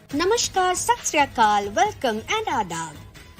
Namaskar, Sat Sri Akal, welcome and adab.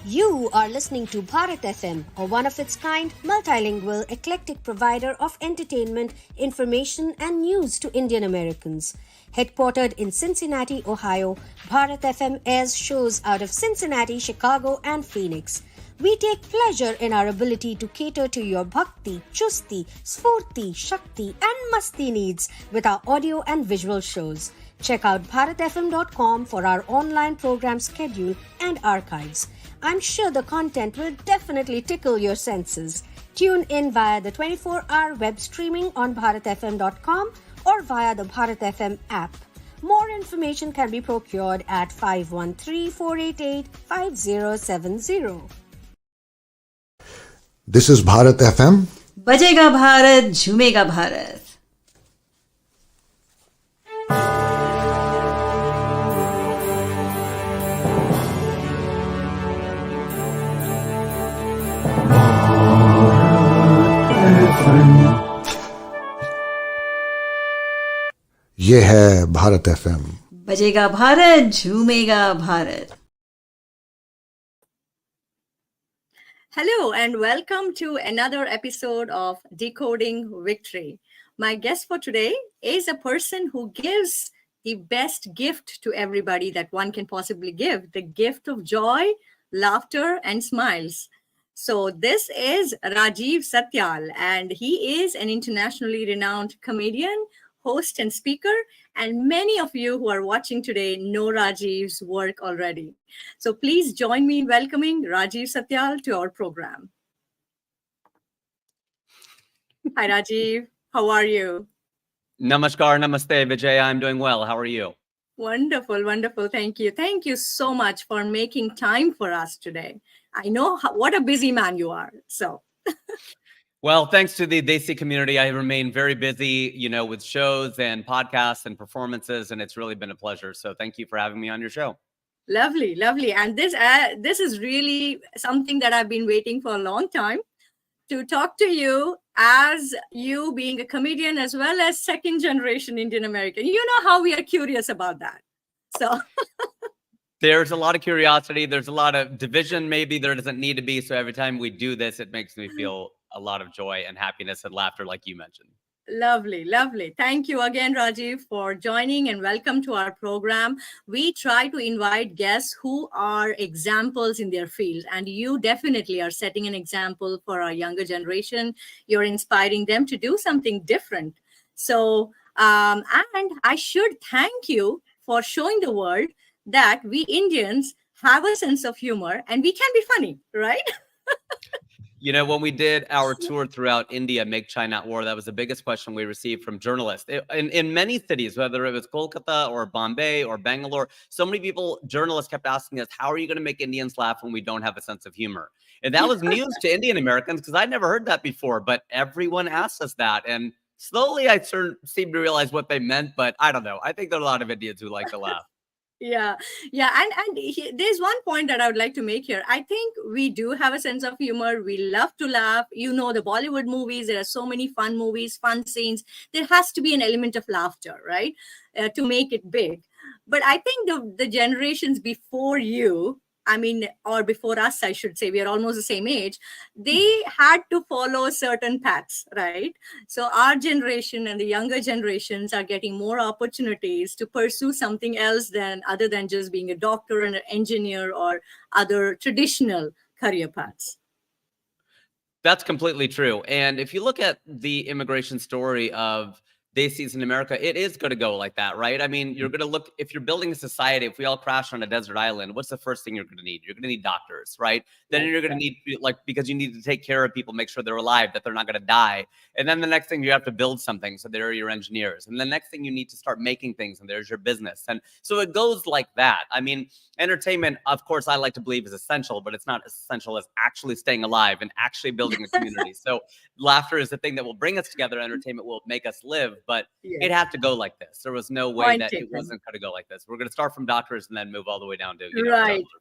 You are listening to Bharat FM, a one-of-its-kind, multilingual, eclectic provider of entertainment, information and news to Indian Americans. Headquartered in Cincinnati, Ohio, Bharat FM airs shows out of Cincinnati, Chicago and Phoenix. We take pleasure in our ability to cater to your bhakti, chusti, sfurti, shakti and masti needs with our audio and visual shows. Check out bharatfm.com for our online program schedule and archives. I'm sure the content will definitely tickle your senses. Tune in via the 24-hour web streaming on bharatfm.com or via the Bharat FM app. More information can be procured at 513-488-5070. This is Bharat FM. बजेगा भारत, झूमेगा भारत. ये है Bharat FM. बजेगा Bharat, झूमेगा Bharat. Hello and welcome to another episode of Decoding Victory. My guest for today is a person who gives the best gift to everybody that one can possibly give, the gift of joy, laughter, and smiles. So this is Rajiv Satyal, and he is an internationally renowned comedian, host, and speaker. And many of you who are watching today know Rajiv's work already. So please join me in welcoming Rajiv Satyal to our program. Hi, Rajiv. How are you? Namaskar, namaste, Vijaya. I'm doing well. How are you? Wonderful, wonderful. Thank you. Thank you so much for making time for us today. I know what a busy man you are. So, well, thanks to the Desi community, I remain very busy, with shows and podcasts and performances, and it's really been a pleasure. So thank you for having me on your show. Lovely, lovely. And this is really something that I've been waiting for a long time to talk to you, as you being a comedian as well as second generation Indian American. You know how we are curious about that. So there's a lot of curiosity. There's a lot of division. Maybe there doesn't need to be. So every time we do this, it makes me feel a lot of joy and happiness and laughter, like you mentioned. Lovely, lovely. Thank you again, Rajiv, for joining and welcome to our program. We try to invite guests who are examples in their field, and you definitely are setting an example for our younger generation. You're inspiring them to do something different. So, and I should thank you for showing the world that we Indians have a sense of humor and we can be funny, right? When we did our tour throughout India, Make China Not War, that was the biggest question we received from journalists. In many cities, whether it was Kolkata or Bombay or Bangalore, so many journalists kept asking us, how are you going to make Indians laugh when we don't have a sense of humor? And that was news to Indian Americans because I'd never heard that before, but everyone asked us that. And slowly I seemed to realize what they meant, but I don't know. I think there are a lot of Indians who like to laugh. Yeah. There's one point that I would like to make here. I think we do have a sense of humor. We love to laugh. The Bollywood movies, there are so many fun movies, fun scenes. There has to be an element of laughter, right? To make it big. But I think the generations before you, or before us, I should say, we are almost the same age, they had to follow certain paths, right? So our generation and the younger generations are getting more opportunities to pursue something else other than just being a doctor and an engineer or other traditional career paths. That's completely true. And if you look at the immigration story of Desis in America, it is going to go like that, right? You're going to look, if you're building a society, if we all crash on a desert island, what's the first thing you're going to need? You're going to need doctors, right? Then you're going to need, because you need to take care of people, make sure they're alive, that they're not going to die. And then the next thing, you have to build something. So there are your engineers. And the next thing, you need to start making things, and there's your business. And so it goes like that. Entertainment, of course, I like to believe is essential, but it's not as essential as actually staying alive and actually building a community. So laughter is the thing that will bring us together. Entertainment will make us live. but Yes. it had to go like this. There was no way Point that it taken. wasn't going to go like this. We're going to start from doctors and then move all the way down to,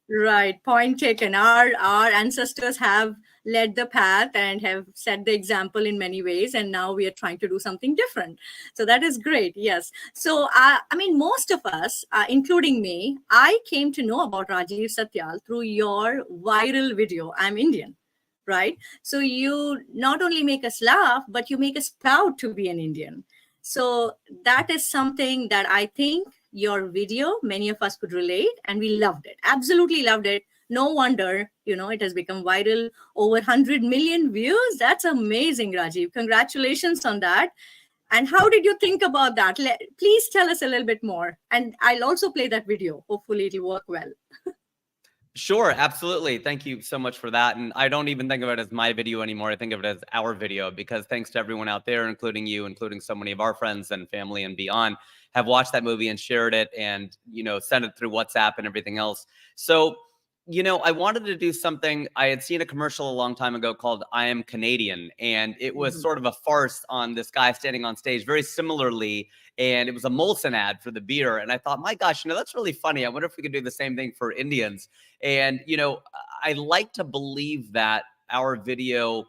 Right. Point taken. Our ancestors have led the path and have set the example in many ways, and now we are trying to do something different. So that is great. Yes. So I mean, most of us, including me, I came to know about Rajiv Satyal through your viral video, I'm Indian. Right. So you not only make us laugh, but you make us proud to be an Indian. So that is something that I think your video, many of us could relate, and we loved it. Absolutely loved it. No wonder, it has become viral, over 100 million views. That's amazing, Rajiv. Congratulations on that. And how did you think about that? Please tell us a little bit more. And I'll also play that video. Hopefully it'll work well. Sure, absolutely. Thank you so much for that. And I don't even think of it as my video anymore. I think of it as our video, because thanks to everyone out there, including you, including so many of our friends and family and beyond, have watched that movie and shared it and, sent it through WhatsApp and everything else. So, I wanted to do something. I had seen a commercial a long time ago called I Am Canadian, and it was sort of a farce on this guy standing on stage very similarly. And it was a Molson ad for the beer. And I thought, my gosh, that's really funny. I wonder if we could do the same thing for Indians. And, I like to believe that our video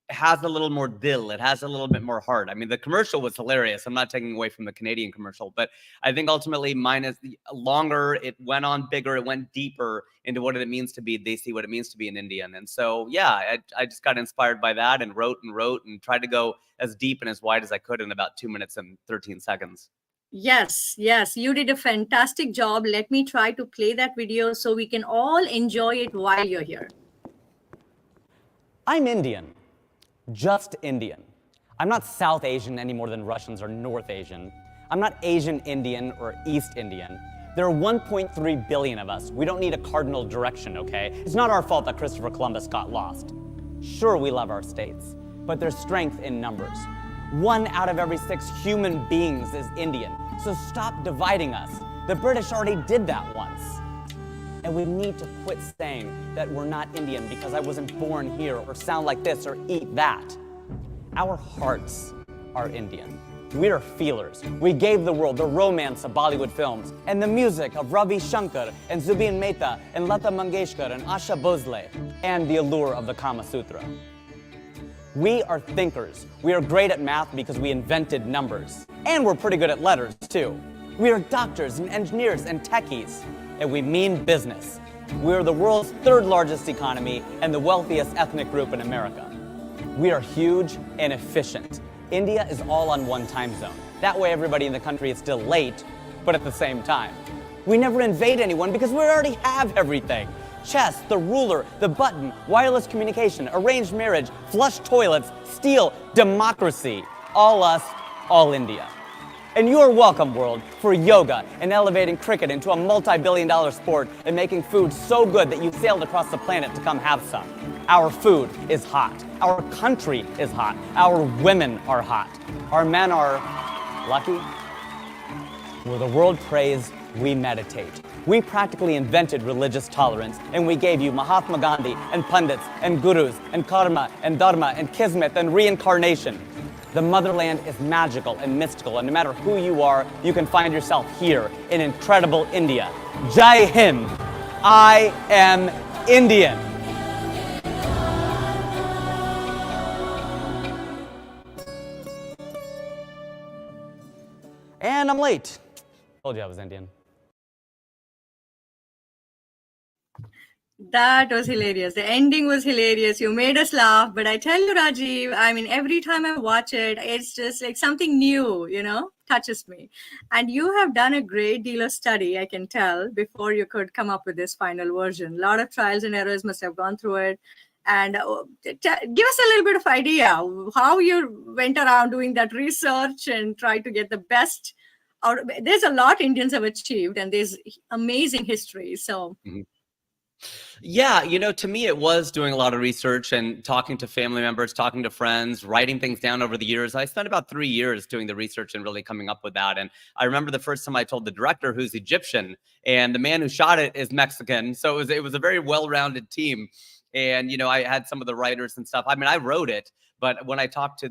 has a little more dil. It has a little bit more heart. I mean, the commercial was hilarious. I'm not taking away from the Canadian commercial, but I think ultimately mine is longer. It went on bigger. It went deeper into what it means to be Desi, what it means to be an Indian. And so, yeah, I just got inspired by that and wrote and tried to go as deep and as wide as I could in about 2 minutes and 13 seconds. Yes, you did a fantastic job. Let me try to play that video so we can all enjoy it while you're here. I'm Indian. Just Indian. I'm not South Asian any more than Russians are North Asian. I'm not Asian Indian or East Indian. There are 1.3 billion of us. We don't need a cardinal direction, okay? It's not our fault that Christopher Columbus got lost. Sure, we love our states, but there's strength in numbers. 1 out of every 6 human beings is Indian, so stop dividing us. The British already did that once. And we need to quit saying that we're not Indian because I wasn't born here or sound like this or eat that. Our hearts are Indian. We're feelers. We gave the world the romance of Bollywood films and the music of Ravi Shankar and Zubin Mehta and Lata Mangeshkar and Asha Bhosle and the allure of the Kama Sutra. We are thinkers. We are great at math because we invented numbers. And we're pretty good at letters, too. We are doctors and engineers and techies. And we mean business. We're the world's 3rd largest economy and the wealthiest ethnic group in America. We are huge and efficient. India is all on one time zone. That way everybody in the country is still late, but at the same time. We never invade anyone because we already have everything. Chess, the ruler, the button, wireless communication, arranged marriage, flush toilets, steel, democracy. All us, all India. And you're welcome, world, for yoga and elevating cricket into a multi-billion-dollar sport and making food so good that you sailed across the planet to come have some. Our food is hot. Our country is hot. Our women are hot. Our men are lucky. Where the world prays, we meditate. We practically invented religious tolerance, and we gave you Mahatma Gandhi and pundits and gurus and karma and dharma and kismet and reincarnation. The motherland is magical and mystical, and no matter who you are, you can find yourself here in incredible India. Jai Hind. I am Indian. And I'm late. Told you I was Indian. That was hilarious. The ending was hilarious. You made us laugh. But I tell you, Rajiv, I mean, every time I watch it, it's just like something new, touches me. And you have done a great deal of study, I can tell, before you could come up with this final version. A lot of trials and errors must have gone through it. And give us a little bit of idea how you went around doing that research and tried to get the best out. There's a lot Indians have achieved, and there's amazing history. So. Mm-hmm. Yeah, to me, it was doing a lot of research and talking to family members, talking to friends, writing things down over the years. I spent about 3 years doing the research and really coming up with that. And I remember the first time I told the director, who's Egyptian, and the man who shot it is Mexican. So it was a very well-rounded team. And, I had some of the writers and stuff. I mean, I wrote it, But when I talked to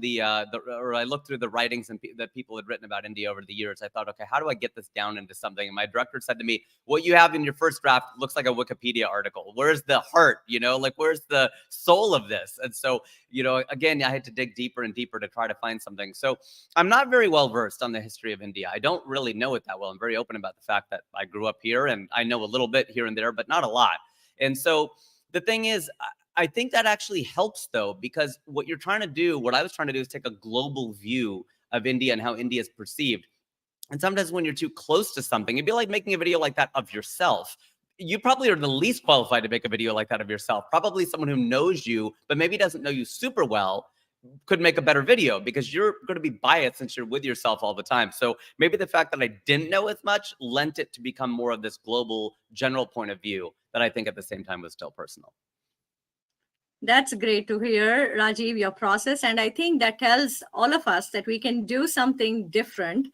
or I looked through the writings that people had written about India over the years, I thought, okay, how do I get this down into something? And my director said to me, what you have in your first draft looks like a Wikipedia article. Where's the heart? Like where's the soul of this? And so, again, I had to dig deeper and deeper to try to find something. So I'm not very well versed on the history of India. I don't really know it that well. I'm very open about the fact that I grew up here and I know a little bit here and there, but not a lot. And so the thing is, I think that actually helps, though, because what I was trying to do is take a global view of India and how India is perceived. And sometimes when you're too close to something, it'd be like making a video like that of yourself. You probably are the least qualified to make a video like that of yourself. Probably someone who knows you, but maybe doesn't know you super well, could make a better video because you're going to be biased since you're with yourself all the time. So maybe the fact that I didn't know as much lent it to become more of this global general point of view that I think at the same time was still personal. That's great to hear, Rajiv, your process. And I think that tells all of us that we can do something different.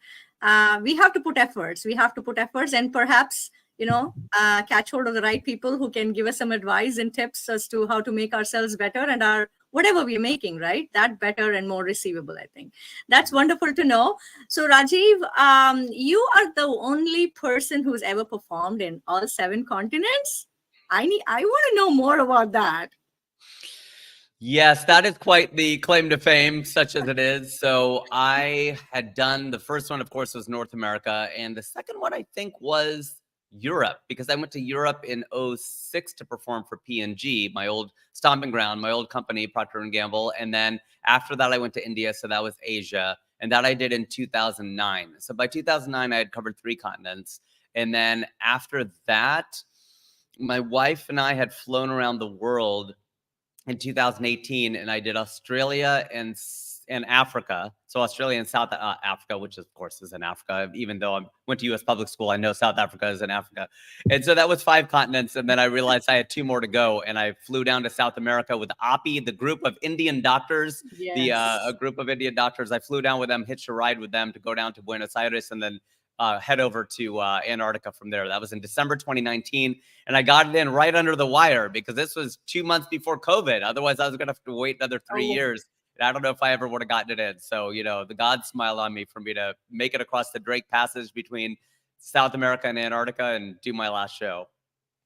We have to put efforts. And perhaps, catch hold of the right people who can give us some advice and tips as to how to make ourselves better and whatever we're making, right? That better and more receivable, I think. That's wonderful to know. So Rajiv, you are the only person who's ever performed in all 7 continents. I want to know more about that. Yes, that is quite the claim to fame, such as it is. So I had done the first one, of course, was North America. And the second one, I think, was Europe, because I went to Europe in 2006 to perform for P&G, my old stomping ground, my old company, Procter & Gamble. And then after that, I went to India. So that was Asia. And that I did in 2009. So by 2009, I had covered 3 continents. And then after that, my wife and I had flown around the world in 2018, and I did Australia and Africa. So Australia and South Africa, which of course is in Africa. Even though I went to U.S. public school, I know South Africa is in Africa. And so that was 5 continents. And then I realized I had 2 more to go. And I flew down to South America with API, the group of Indian doctors, a group of Indian doctors. I flew down with them, hitched a ride with them to go down to Buenos Aires and then head over to Antarctica from there. That was in December 2019. And I got it in right under the wire because this was 2 months before COVID. Otherwise, I was going to have to wait another 3 years. And I don't know if I ever would have gotten it in. So, the gods smile on me for me to make it across the Drake Passage between South America and Antarctica and do my last show.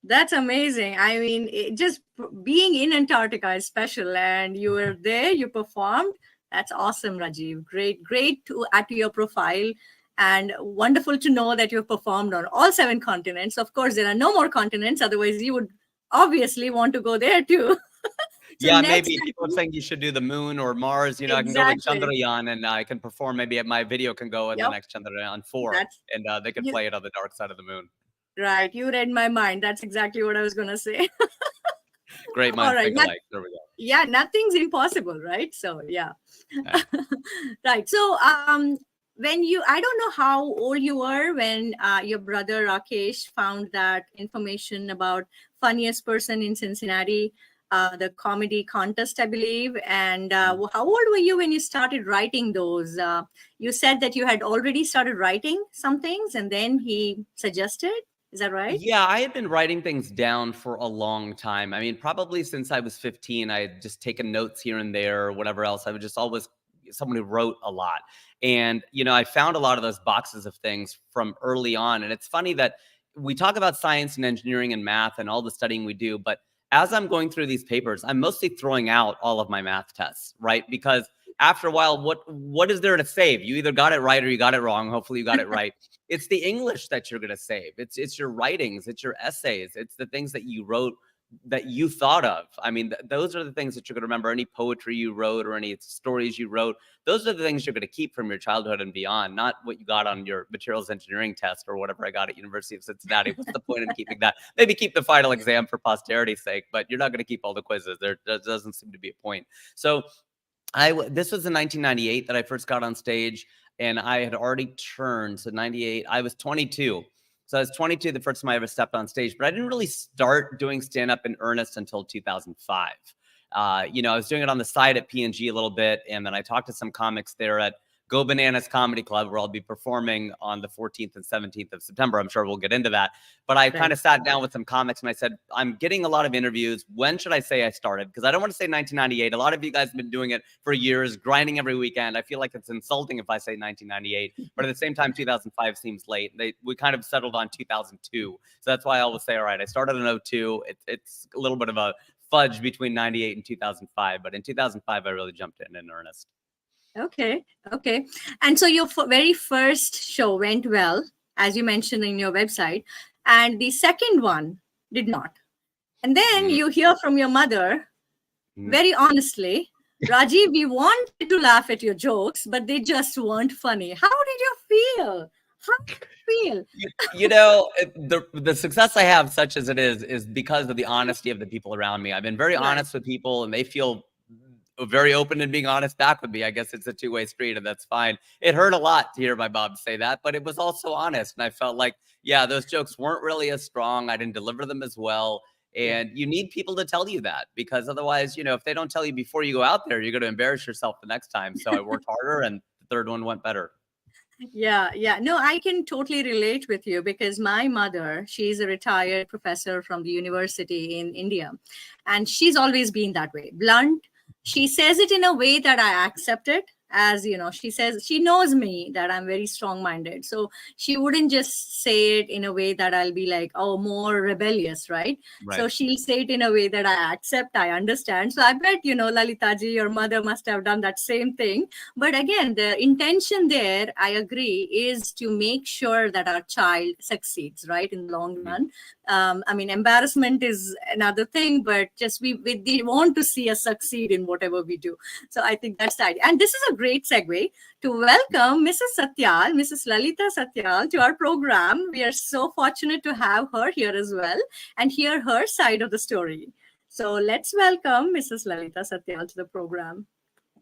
That's amazing. I mean, just being in Antarctica is special. And you were there, you performed. That's awesome, Rajiv. Great to add to your profile. And wonderful to know that you've performed on all 7 continents. Of course, there are no more continents. Otherwise, you would obviously want to go there too. So maybe people are saying you should do the moon or Mars. I can go with Chandrayaan and I can perform. Maybe my video can go in the next Chandrayaan 4 and they can play it on the dark side of the moon. Right. You read my mind. That's exactly what I was going to say. Great minds think alike. There we go. Yeah, nothing's impossible, right? So, yeah. Right. So, I don't know how old you were when your brother Rakesh found that information about funniest person in Cincinnati, the comedy contest, I believe. And how old were you when you started writing those? You said that you had already started writing some things and then he suggested. Is that right? Yeah, I had been writing things down for a long time. I mean, probably since I was 15, I had just taken notes here and there or whatever else. I was just always someone who wrote a lot. And, I found a lot of those boxes of things from early on. And it's funny that we talk about science and engineering and math and all the studying we do. But as I'm going through these papers, I'm mostly throwing out all of my math tests, right? Because after a while, what is there to save? You either got it right or you got it wrong. Hopefully you got it right. It's the English that you're going to save. It's your writings. It's your essays. It's the things that you wrote that you thought of. I mean, those are the things that you're going to remember. Any poetry you wrote or any stories you wrote, those are the things you're going to keep from your childhood and beyond, not what you got on your materials engineering test or whatever I got at University of Cincinnati. What's the point in keeping that? Maybe keep the final exam for posterity's sake, but you're not going to keep all the quizzes. There doesn't seem to be a point. So this was in 1998 that I first got on stage, and I had already turned, so 98, I was 22. So I was 22 the first time I ever stepped on stage, but I didn't really start doing stand-up in earnest until 2005. I was doing it on the side at P&G a little bit, and then I talked to some comics there at Go Bananas Comedy Club, where I'll be performing on the 14th and 17th of September. I'm sure we'll get into that. But I kind of sat down with some comics and I said, I'm getting a lot of interviews. When should I say I started? Because I don't want to say 1998. A lot of you guys have been doing it for years, grinding every weekend. I feel like it's insulting if I say 1998. But at the same time, 2005 seems late. We kind of settled on 2002. So that's why I always say, all right, I started in 02. It's a little bit of a fudge between 98 and 2005. But in 2005, I really jumped in earnest. Okay. And so your very first show went well, as you mentioned in your website, and the second one did not. And then you hear from your mother, very honestly, Rajiv, we wanted to laugh at your jokes, but they just weren't funny. How did you feel? How did you feel? You know, the success I have, such as it is because of the honesty of the people around me. I've been very honest with people, and they feel very open and being honest back with me. I guess it's a two-way street, and that's fine. It hurt a lot to hear my mom say that, but it was also honest. And I felt like, yeah, those jokes weren't really as strong. I didn't deliver them as well. And you need people to tell you that, because otherwise, you know, if they don't tell you before you go out there, you're going to embarrass yourself the next time. So I worked harder, and the third one went better. Yeah. No, I can totally relate with you, because my mother, she's a retired professor from the university in India, and she's always been that way, blunt. She says it in a way that I accept it. As you know, she says, she knows me that I'm very strong-minded. So she wouldn't just say it in a way that I'll be like, oh, more rebellious, right? So she'll say it in a way that I accept, I understand. So I bet, you know, Lalita ji, your mother must have done that same thing. But again, the intention there, I agree, is to make sure that our child succeeds, right, in the long run. I mean, embarrassment is another thing, but just we want to see us succeed in whatever we do. So I think that's the idea. And this is a great segue to welcome Mrs. Satyal, Mrs. Lalita Satyal, to our program. We are so fortunate to have her here as well and hear her side of the story. So let's welcome Mrs. Lalita Satyal to the program.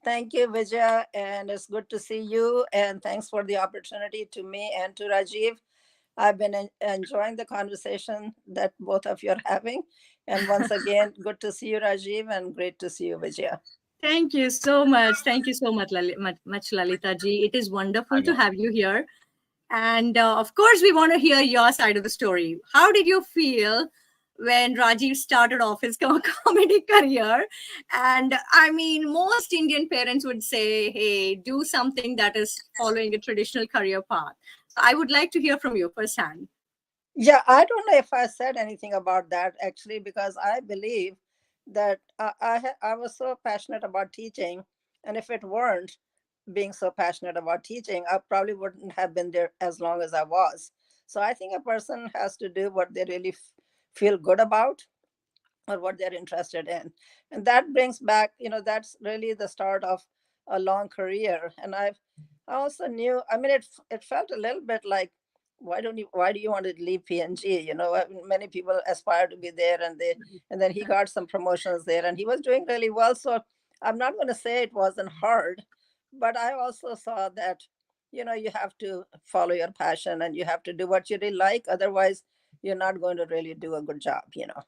Thank you, Vijaya, and it's good to see you. And thanks for the opportunity to me and to Rajiv. I've been enjoying the conversation that both of you are having. And once again, good to see you, Rajiv, and great to see you, Vijaya. Thank you so much. Thank you so much, Lalita ji. It is wonderful to have you here. And of course, we want to hear your side of the story. How did you feel when Rajiv started off his comedy career? And I mean, most Indian parents would say, hey, do something that is following a traditional career path. So I would like to hear from you firsthand. Yeah, I don't know if I said anything about that, actually, because I believe that I was so passionate about teaching. And if it weren't being so passionate about teaching, I probably wouldn't have been there as long as I was. So I think a person has to do what they really feel good about or what they're interested in. And that brings back, you know, that's really the start of a long career. And I also knew, I mean, it felt a little bit like, why do you want to leave PNG? You know, many people aspire to be there, and then he got some promotions there, and he was doing really well. So I'm not going to say it wasn't hard, but I also saw that, you know, you have to follow your passion and you have to do what you really like. Otherwise, you're not going to really do a good job, you know.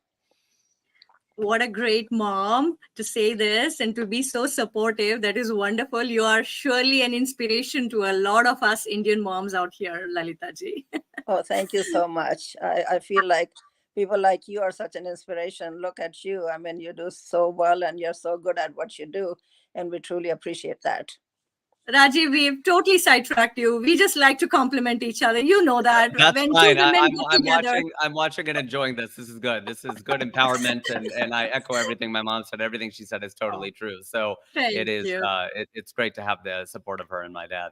What a great mom to say this and to be so supportive. That is wonderful. You are surely an inspiration to a lot of us Indian moms out here, Lalita ji. Oh, thank you so much. I feel like people like you are such an inspiration. Look at you. I mean, you do so well and you're so good at what you do. And we truly appreciate that. Rajiv, we've totally sidetracked you. We just like to compliment each other. You know that. That's when fine. two women get together, I'm watching and enjoying this. This is good. This is good empowerment, and I echo everything my mom said. Everything she said is totally true. So it is. It's great to have the support of her and my dad.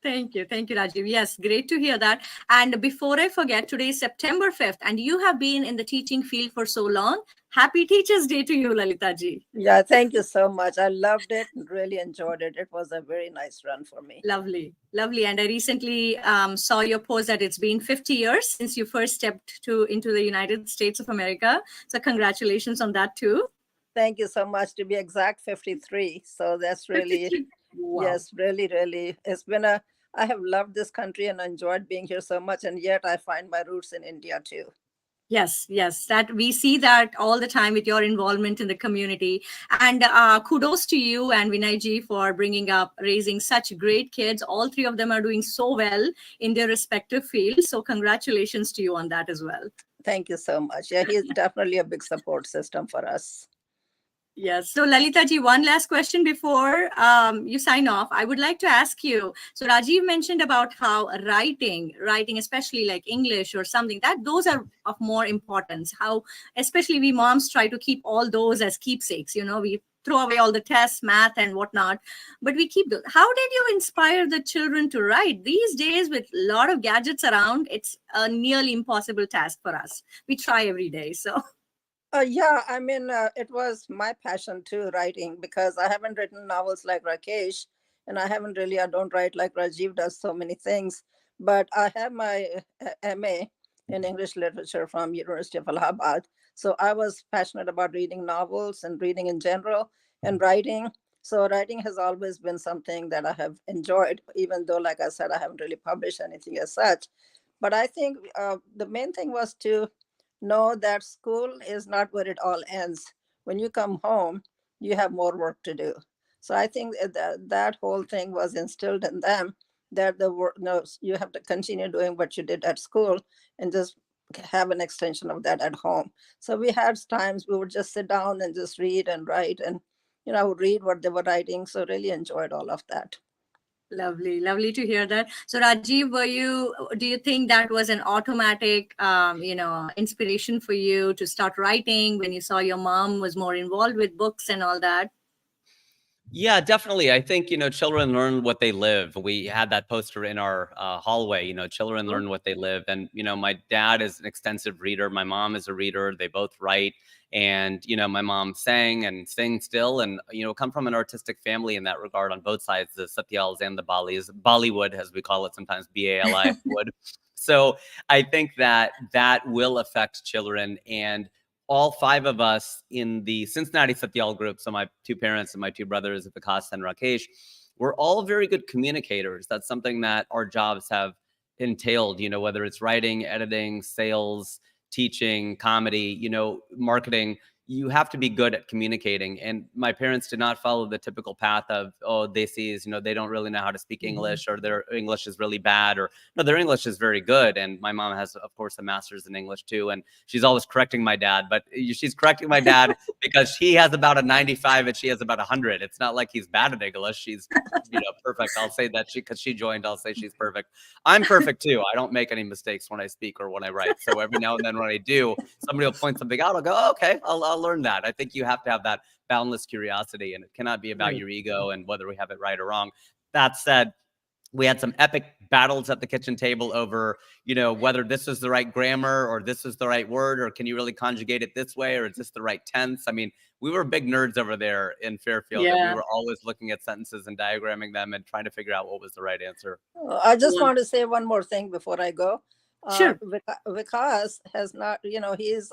Thank you, Rajiv. Yes, great to hear that. And before I forget, today is September 5th, and you have been in the teaching field for so long. Happy Teachers' Day to you, Lalita ji. Yeah, thank you so much. I loved it and really enjoyed it. It was a very nice run for me. Lovely. And I recently saw your post that it's been 50 years since you first stepped into the United States of America. So congratulations on that too. Thank you so much. To be exact, 53. So that's really, wow. Yes, really, really. It's been I have loved this country and enjoyed being here so much. And yet I find my roots in India too. Yes, yes, that we see that all the time with your involvement in the community. And kudos to you and Vinayji for bringing up, raising such great kids. All three of them are doing so well in their respective fields. So, congratulations to you on that as well. Thank you so much. Yeah, he's definitely a big support system for us. Yes. So, Lalita ji, one last question before you sign off. I would like to ask you. So, Rajiv mentioned about how writing, especially like English or something, that those are of more importance. How, especially we moms try to keep all those as keepsakes. We throw away all the tests, math, and whatnot, but we keep those. How did you inspire the children to write? These days, with a lot of gadgets around, it's a nearly impossible task for us. We try every day. So. Yeah, I mean, it was my passion too, writing, because I haven't written novels like Rakesh, and I don't write like Rajiv does so many things. But I have my MA in English literature from University of Allahabad. So I was passionate about reading novels and reading in general and writing. So writing has always been something that I have enjoyed, even though, like I said, I haven't really published anything as such. But I think the main thing was to know that school is not where it all ends. When you come home, you have more work to do. So I think that whole thing was instilled in them, that the work, no, you have to continue doing what you did at school and just have an extension of that at home. So we had times we would just sit down and just read and write, and I would read what they were writing. So really enjoyed all of that. Lovely, lovely to hear that. So, Rajiv, do you think that was an automatic, inspiration for you to start writing when you saw your mom was more involved with books and all that? Yeah, definitely. I think, children learn what they live. We had that poster in our hallway, children learn what they live. And, my dad is an extensive reader. My mom is a reader. They both write. And, my mom sang and sings still, and, come from an artistic family in that regard on both sides, the Satyals and the Balis, Bollywood, as we call it sometimes, Bali wood. So I think that will affect children. And all five of us in the Cincinnati Satyal group, so my two parents and my two brothers, Vikas and Rakesh, we're all very good communicators. That's something that our jobs have entailed, whether it's writing, editing, sales, teaching, comedy, marketing. You have to be good at communicating. And my parents did not follow the typical path of, desis, they don't really know how to speak English, or their English is really bad, or no, their English is very good. And my mom has, of course, a master's in English too. And she's always correcting my dad, but she's correcting my dad because he has about a 95 and she has about 100. It's not like he's bad at English. She's, perfect. I'll say that because she joined, I'll say she's perfect. I'm perfect too. I don't make any mistakes when I speak or when I write. So every now and then when I do, somebody will point something out. I'll go, okay, I'll learn that. I think you have to have that boundless curiosity, and it cannot be about your ego and whether we have it right or wrong. That said, we had some epic battles at the kitchen table over, whether this is the right grammar or this is the right word, or can you really conjugate it this way, or is this the right tense? I mean, we were big nerds over there in Fairfield. Yeah. And we were always looking at sentences and diagramming them and trying to figure out what was the right answer. I just want to say one more thing before I go. Sure. Vikas has not, he's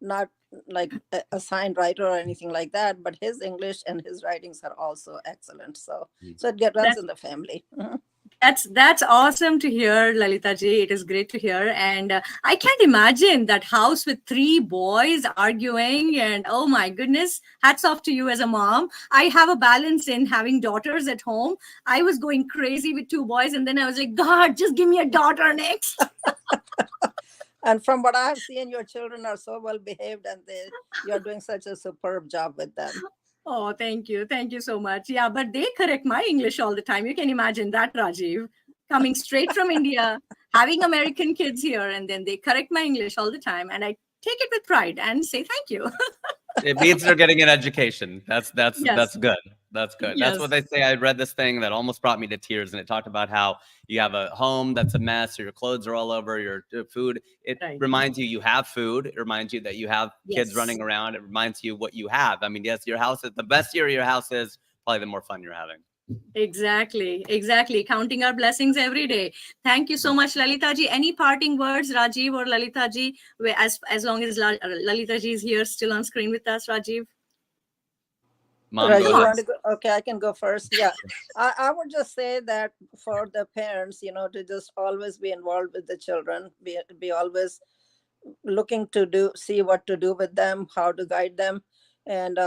not like a signed writer or anything like that, but his English and his writings are also excellent. So it runs in the family. Mhm. That's awesome to hear, Lalita ji. It is great to hear. And I can't imagine that house with three boys arguing. And oh my goodness, hats off to you as a mom. I have a balance in having daughters at home. I was going crazy with two boys. And then I was like, God, just give me a daughter next. And from what I have seen, your children are so well behaved, and you're doing such a superb job with them. Oh, thank you. Thank you so much. Yeah, but they correct my English all the time. You can imagine that, Rajiv. Coming straight from India, having American kids here, and then they correct my English all the time. And I take it with pride and say thank you. It means they're getting an education. That's Yes. good. That's good. Yes. That's what they say. I read this thing that almost brought me to tears, and it talked about how you have a home that's a mess, or your clothes are all over, your food. It Right. reminds you have food. It reminds you that you have kids Yes. running around. It reminds you what you have. I mean, yes, your house is the best year your house is, probably the more fun you're having. Exactly. Counting our blessings every day. Thank you so much, Lalita ji. Any parting words, Rajiv or Lalita ji? As long as Lalita ji is here, still on screen with us, Rajiv. Mom, Right, go you ahead. want to go? Okay, I can go first. Yeah, I would just say that for the parents, to just always be involved with the children, be always looking to see what to do with them, how to guide them. And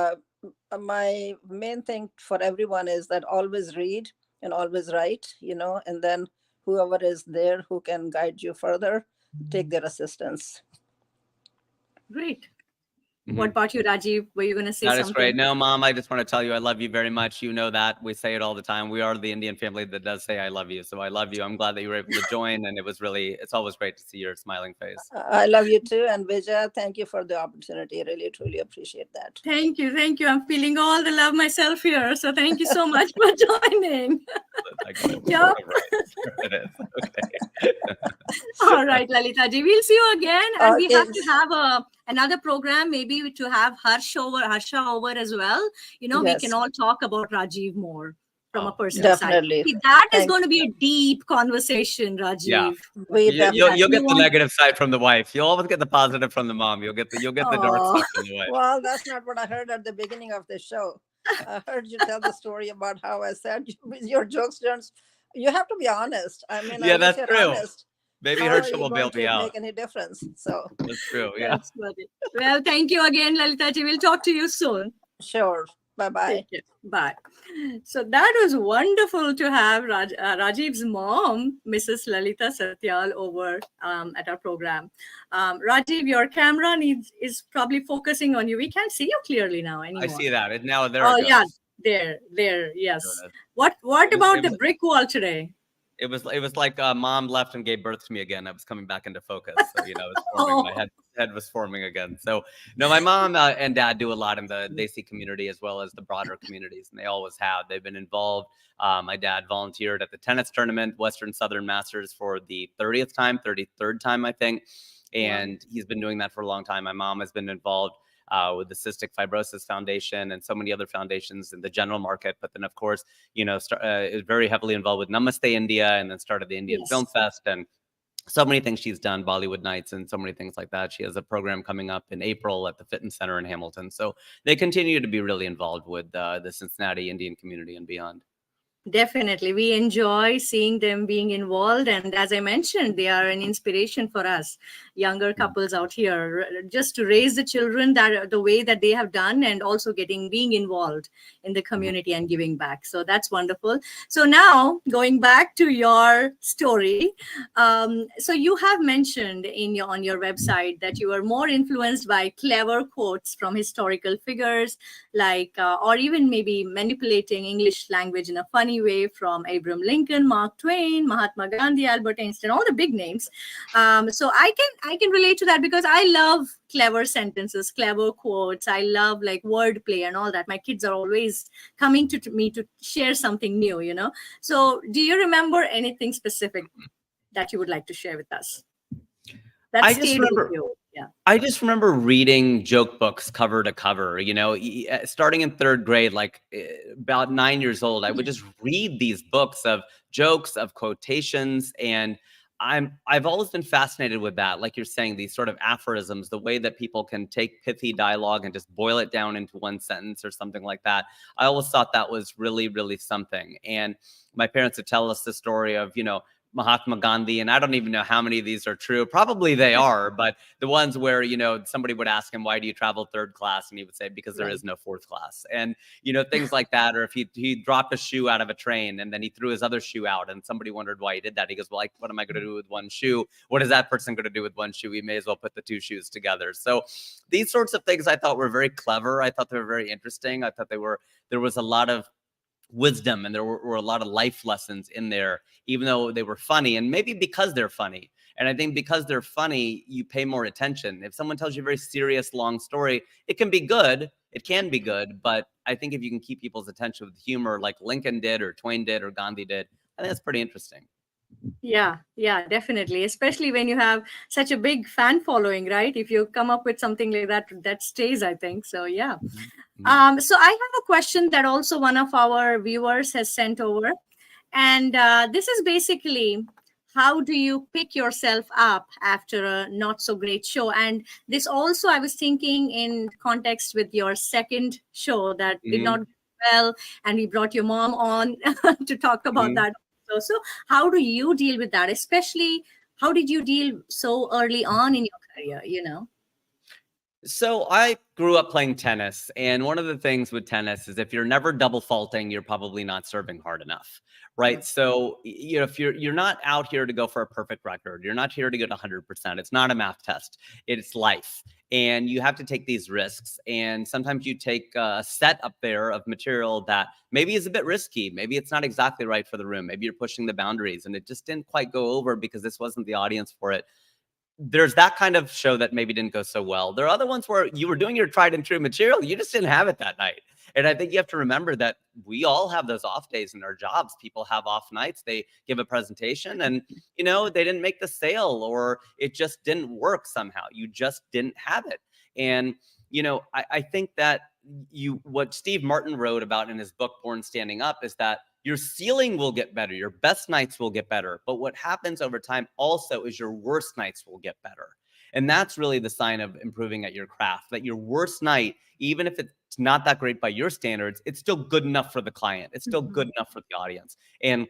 my main thing for everyone is that always read and always write, and then whoever is there who can guide you further, take their assistance. Great. Mhm. What about you, Rajiv? Were you going to say That is something? great. No, Mom, I just want to tell you I love you very much. You know that. We say it all the time. We are the Indian family that does say I love you. So I love you. I'm glad that you were able to join. And it's always great to see your smiling face. I love you too. And Vijaya, thank you for the opportunity. I really, truly appreciate that. Thank you. Thank you. I'm feeling all the love myself here. So thank you so much for joining. Yeah. It is. Okay. All right, Lalita ji. We'll see you again. And we have to Yes. have another program, maybe to have Harsha over as well. We Yes. can all talk about Rajiv more from a Oh, personal side. Definitely. See, that is Thank going to be a deep conversation, Rajiv. Yeah. We You'll get the want- negative side from the wife. You'll always get the positive from the mom. You'll get the dark Aw. stuff from the wife. Well, that's not what I heard at the beginning of the show. I heard you tell the story about how I said your jokes don't. You have to be honest. I mean, Yeah, unless that's you're true. honest, Maybe how Herschel are you will bail going me to out. make any difference? So That's true. Yeah. That's funny. Well, thank you again, Lalita ji. We'll talk to you soon. sure. Bye bye. Take care. Bye. So that was wonderful to have Rajiv's mom, Mrs. Lalita Satyal, over at our program. Rajiv, your camera is probably focusing on you. We can't see you clearly now anymore. I see that. Now there Oh it goes. yeah, there. Yes. There it is. What It was- about it the was- brick wall today? It was like mom left and gave birth to me again. I was coming back into focus. So, it's forming. My head was forming again. So, no, my mom and dad do a lot in the Desi community as well as the broader communities, and they always have. They've been involved. My dad volunteered at the tennis tournament, Western Southern Masters, for the 33rd time, I think. And he's been doing that for a long time. My mom has been involved with the Cystic Fibrosis Foundation and so many other foundations in the general market. But then, of course, is very heavily involved with Namaste India, and then started the Indian Film Fest, and so many things she's done, Bollywood Nights and so many things like that. She has a program coming up in April at the Fitness Center in Hamilton. So they continue to be really involved with the Cincinnati Indian community and beyond. Definitely. We enjoy seeing them being involved. And as I mentioned, they are an inspiration for us, younger couples out here, just to raise the children that the way that they have done, and also being involved in the community and giving back. So that's wonderful. So now going back to your story. So you have mentioned on your website that you were more influenced by clever quotes from historical figures, like, or even maybe manipulating English language in a funny way from Abraham Lincoln, Mark Twain, Mahatma Gandhi, Albert Einstein, all the big names. So I can relate to that because I love clever sentences, clever quotes. I love like wordplay and all that. My kids are always coming to me to share something new, So do you remember anything specific that you would like to share with us? That I just stayed with remember- you. Yeah. I just remember reading joke books cover to cover, starting in third grade, like about 9 years old, I would just read these books of jokes, of quotations. And I've always been fascinated with that. Like you're saying, these sort of aphorisms, the way that people can take pithy dialogue and just boil it down into one sentence or something like that. I always thought that was really, really something. And my parents would tell us the story of, Mahatma Gandhi, and I don't even know how many of these are true. Probably they are, but the ones where, somebody would ask him, why do you travel third class? And he would say, because there is no fourth class. And, things like that. Or if he dropped a shoe out of a train and then he threw his other shoe out and somebody wondered why he did that. He goes, well, like, what am I going to do with one shoe? What is that person going to do with one shoe? We may as well put the two shoes together. So these sorts of things I thought were very clever. I thought they were very interesting. I thought there was a lot of wisdom and there were a lot of life lessons in there, even though they were funny, and maybe because they're funny. And I think because they're funny, you pay more attention. If someone tells you a very serious, long story, it can be good. But I think if you can keep people's attention with humor like Lincoln did or Twain did or Gandhi did, I think that's pretty interesting. Yeah, definitely. Especially when you have such a big fan following, right? If you come up with something like that stays, I think. So, yeah. So I have a question that also one of our viewers has sent over. And this is basically, how do you pick yourself up after a not so great show? And this also, I was thinking in context with your second show that did not go well, and we brought your mom on to talk about that. So how do you deal with that? Especially, how did you deal so early on in your career, you know? So I grew up playing tennis, and one of the things with tennis is if you're never double faulting, you're probably not serving hard enough, right? So if you're not out here to go for a perfect record, you're not here to get 100%. It's not a math test; it's life, and you have to take these risks. And sometimes you take a set up there of material that maybe is a bit risky. Maybe it's not exactly right for the room. Maybe you're pushing the boundaries, and it just didn't quite go over because this wasn't the audience for it. There's that kind of show that maybe didn't go so well. There are other ones where you were doing your tried and true material. You just didn't have it that night. And I think you have to remember that we all have those off days in our jobs. People have off nights. They give a presentation and, they didn't make the sale or it just didn't work somehow. You just didn't have it. And, I think that what Steve Martin wrote about in his book, Born Standing Up, is that your ceiling will get better. Your best nights will get better. But what happens over time also is your worst nights will get better. And that's really the sign of improving at your craft, that your worst night, even if it's not that great by your standards, it's still good enough for the client. It's still good enough for the audience. And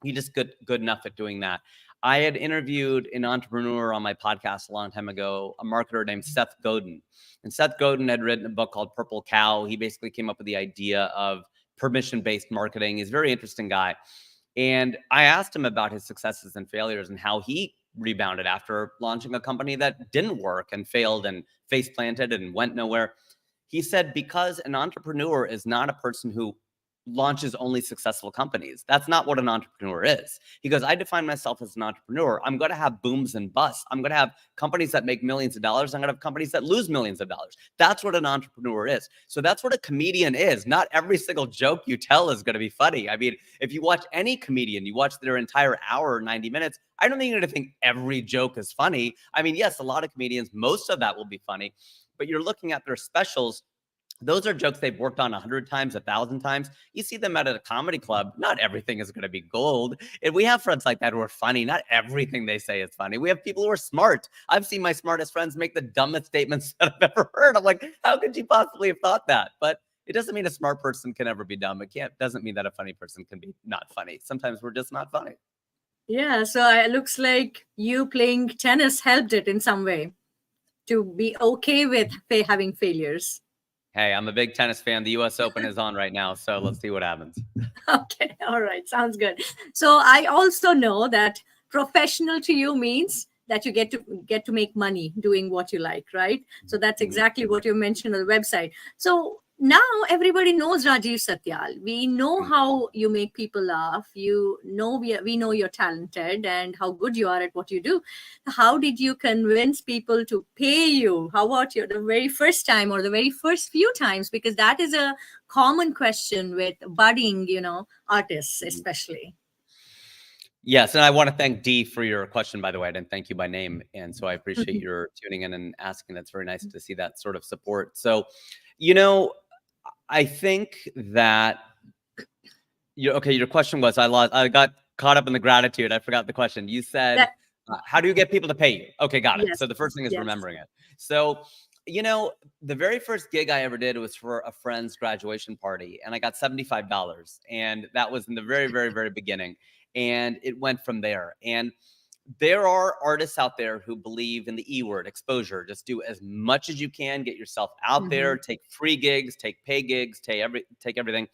you just good enough at doing that. I had interviewed an entrepreneur on my podcast a long time ago, a marketer named Seth Godin. And Seth Godin had written a book called Purple Cow. He basically came up with the idea of permission-based marketing. He's a very interesting guy. And I asked him about his successes and failures and how he rebounded after launching a company that didn't work and failed and face planted and went nowhere. He said, because an entrepreneur is not a person who launches only successful companies. That's not what an entrepreneur is. He goes, I define myself as an entrepreneur. I'm going to have booms and busts. I'm going to have companies that make millions of dollars. I'm going to have companies that lose millions of dollars. That's what an entrepreneur is. So that's what a comedian is. Not every single joke you tell is going to be funny. I mean, if you watch any comedian, you watch their entire hour, 90 minutes, I don't think you're going to think every joke is funny. I mean, yes, a lot of comedians, most of that will be funny, but you're looking at their specials. Those are jokes they've worked on 100 times, 1,000 times. You see them at a comedy club. Not everything is going to be gold. And we have friends like that who are funny. Not everything they say is funny. We have people who are smart. I've seen my smartest friends make the dumbest statements that I've ever heard. I'm like, how could you possibly have thought that? But it doesn't mean a smart person can ever be dumb. Doesn't mean that a funny person can be not funny. Sometimes we're just not funny. Yeah, so it looks like you playing tennis helped it in some way to be okay with having failures. Hey, I'm a big tennis fan. The US Open is on right now, so let's see what happens. Okay, all right, sounds good. So I also know that professional to you means that you get to make money doing what you like, right? So that's exactly what you mentioned on the website. So now everybody knows Rajiv Satyal. We know how you make people laugh. We know you're talented and how good you are at what you do. How did you convince people to pay you? How about the very first time or the very first few times? Because that is a common question with budding, artists, especially. Yes, and I want to thank Dee for your question, by the way. I didn't thank you by name, and so I appreciate your tuning in and asking. That's very nice to see that sort of support. So, I think that your question was, I got caught up in the gratitude. I forgot the question. You said, how do you get people to pay you? Okay, got it. Yes. So the first thing is remembering it. So, the very first gig I ever did was for a friend's graduation party, and I got $75. And that was in the very, very, very beginning. And it went from there. And there are artists out there who believe in the E word, exposure. Just do as much as you can, get yourself out there, take free gigs, take pay gigs, take everything.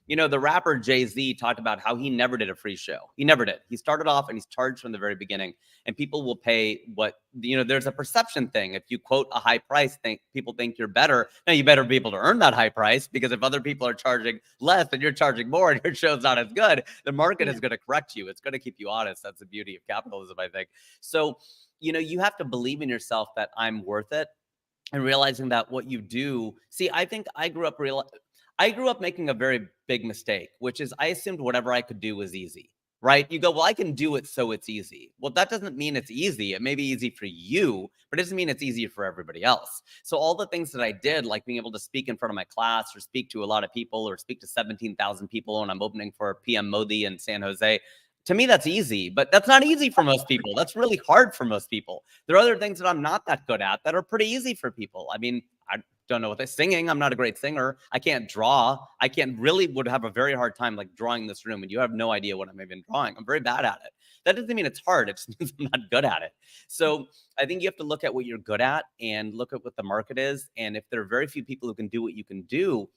The rapper Jay-Z talked about how he never did a free show. He never did. He started off and he's charged from the very beginning, and people will pay what, there's a perception thing. If you quote a high price, people think you're better. Now you better be able to earn that high price, because if other people are charging less and you're charging more and your show's not as good, the market is going to correct you. It's going to keep you honest. That's the beauty of capitalism, I think. So, you have to believe in yourself that I'm worth it, and realizing that what you do, I think I grew up making a very big mistake, which is I assumed whatever I could do was easy, right? You go, well, I can do it, so it's easy. Well, that doesn't mean it's easy. It may be easy for you, but it doesn't mean it's easy for everybody else. So all the things that I did, like being able to speak in front of my class or speak to a lot of people or speak to 17,000 people when I'm opening for PM Modi in San Jose, to me, that's easy, but that's not easy for most people. That's really hard for most people. There are other things that I'm not that good at that are pretty easy for people. I mean, I don't know what they're singing. I'm not a great singer. I can't draw. Would have a very hard time like drawing this room, and you have no idea what I'm even drawing. I'm very bad at it. That doesn't mean it's hard. It just means I'm not good at it. So I think you have to look at what you're good at and look at what the market is. And if there are very few people who can do what you can do,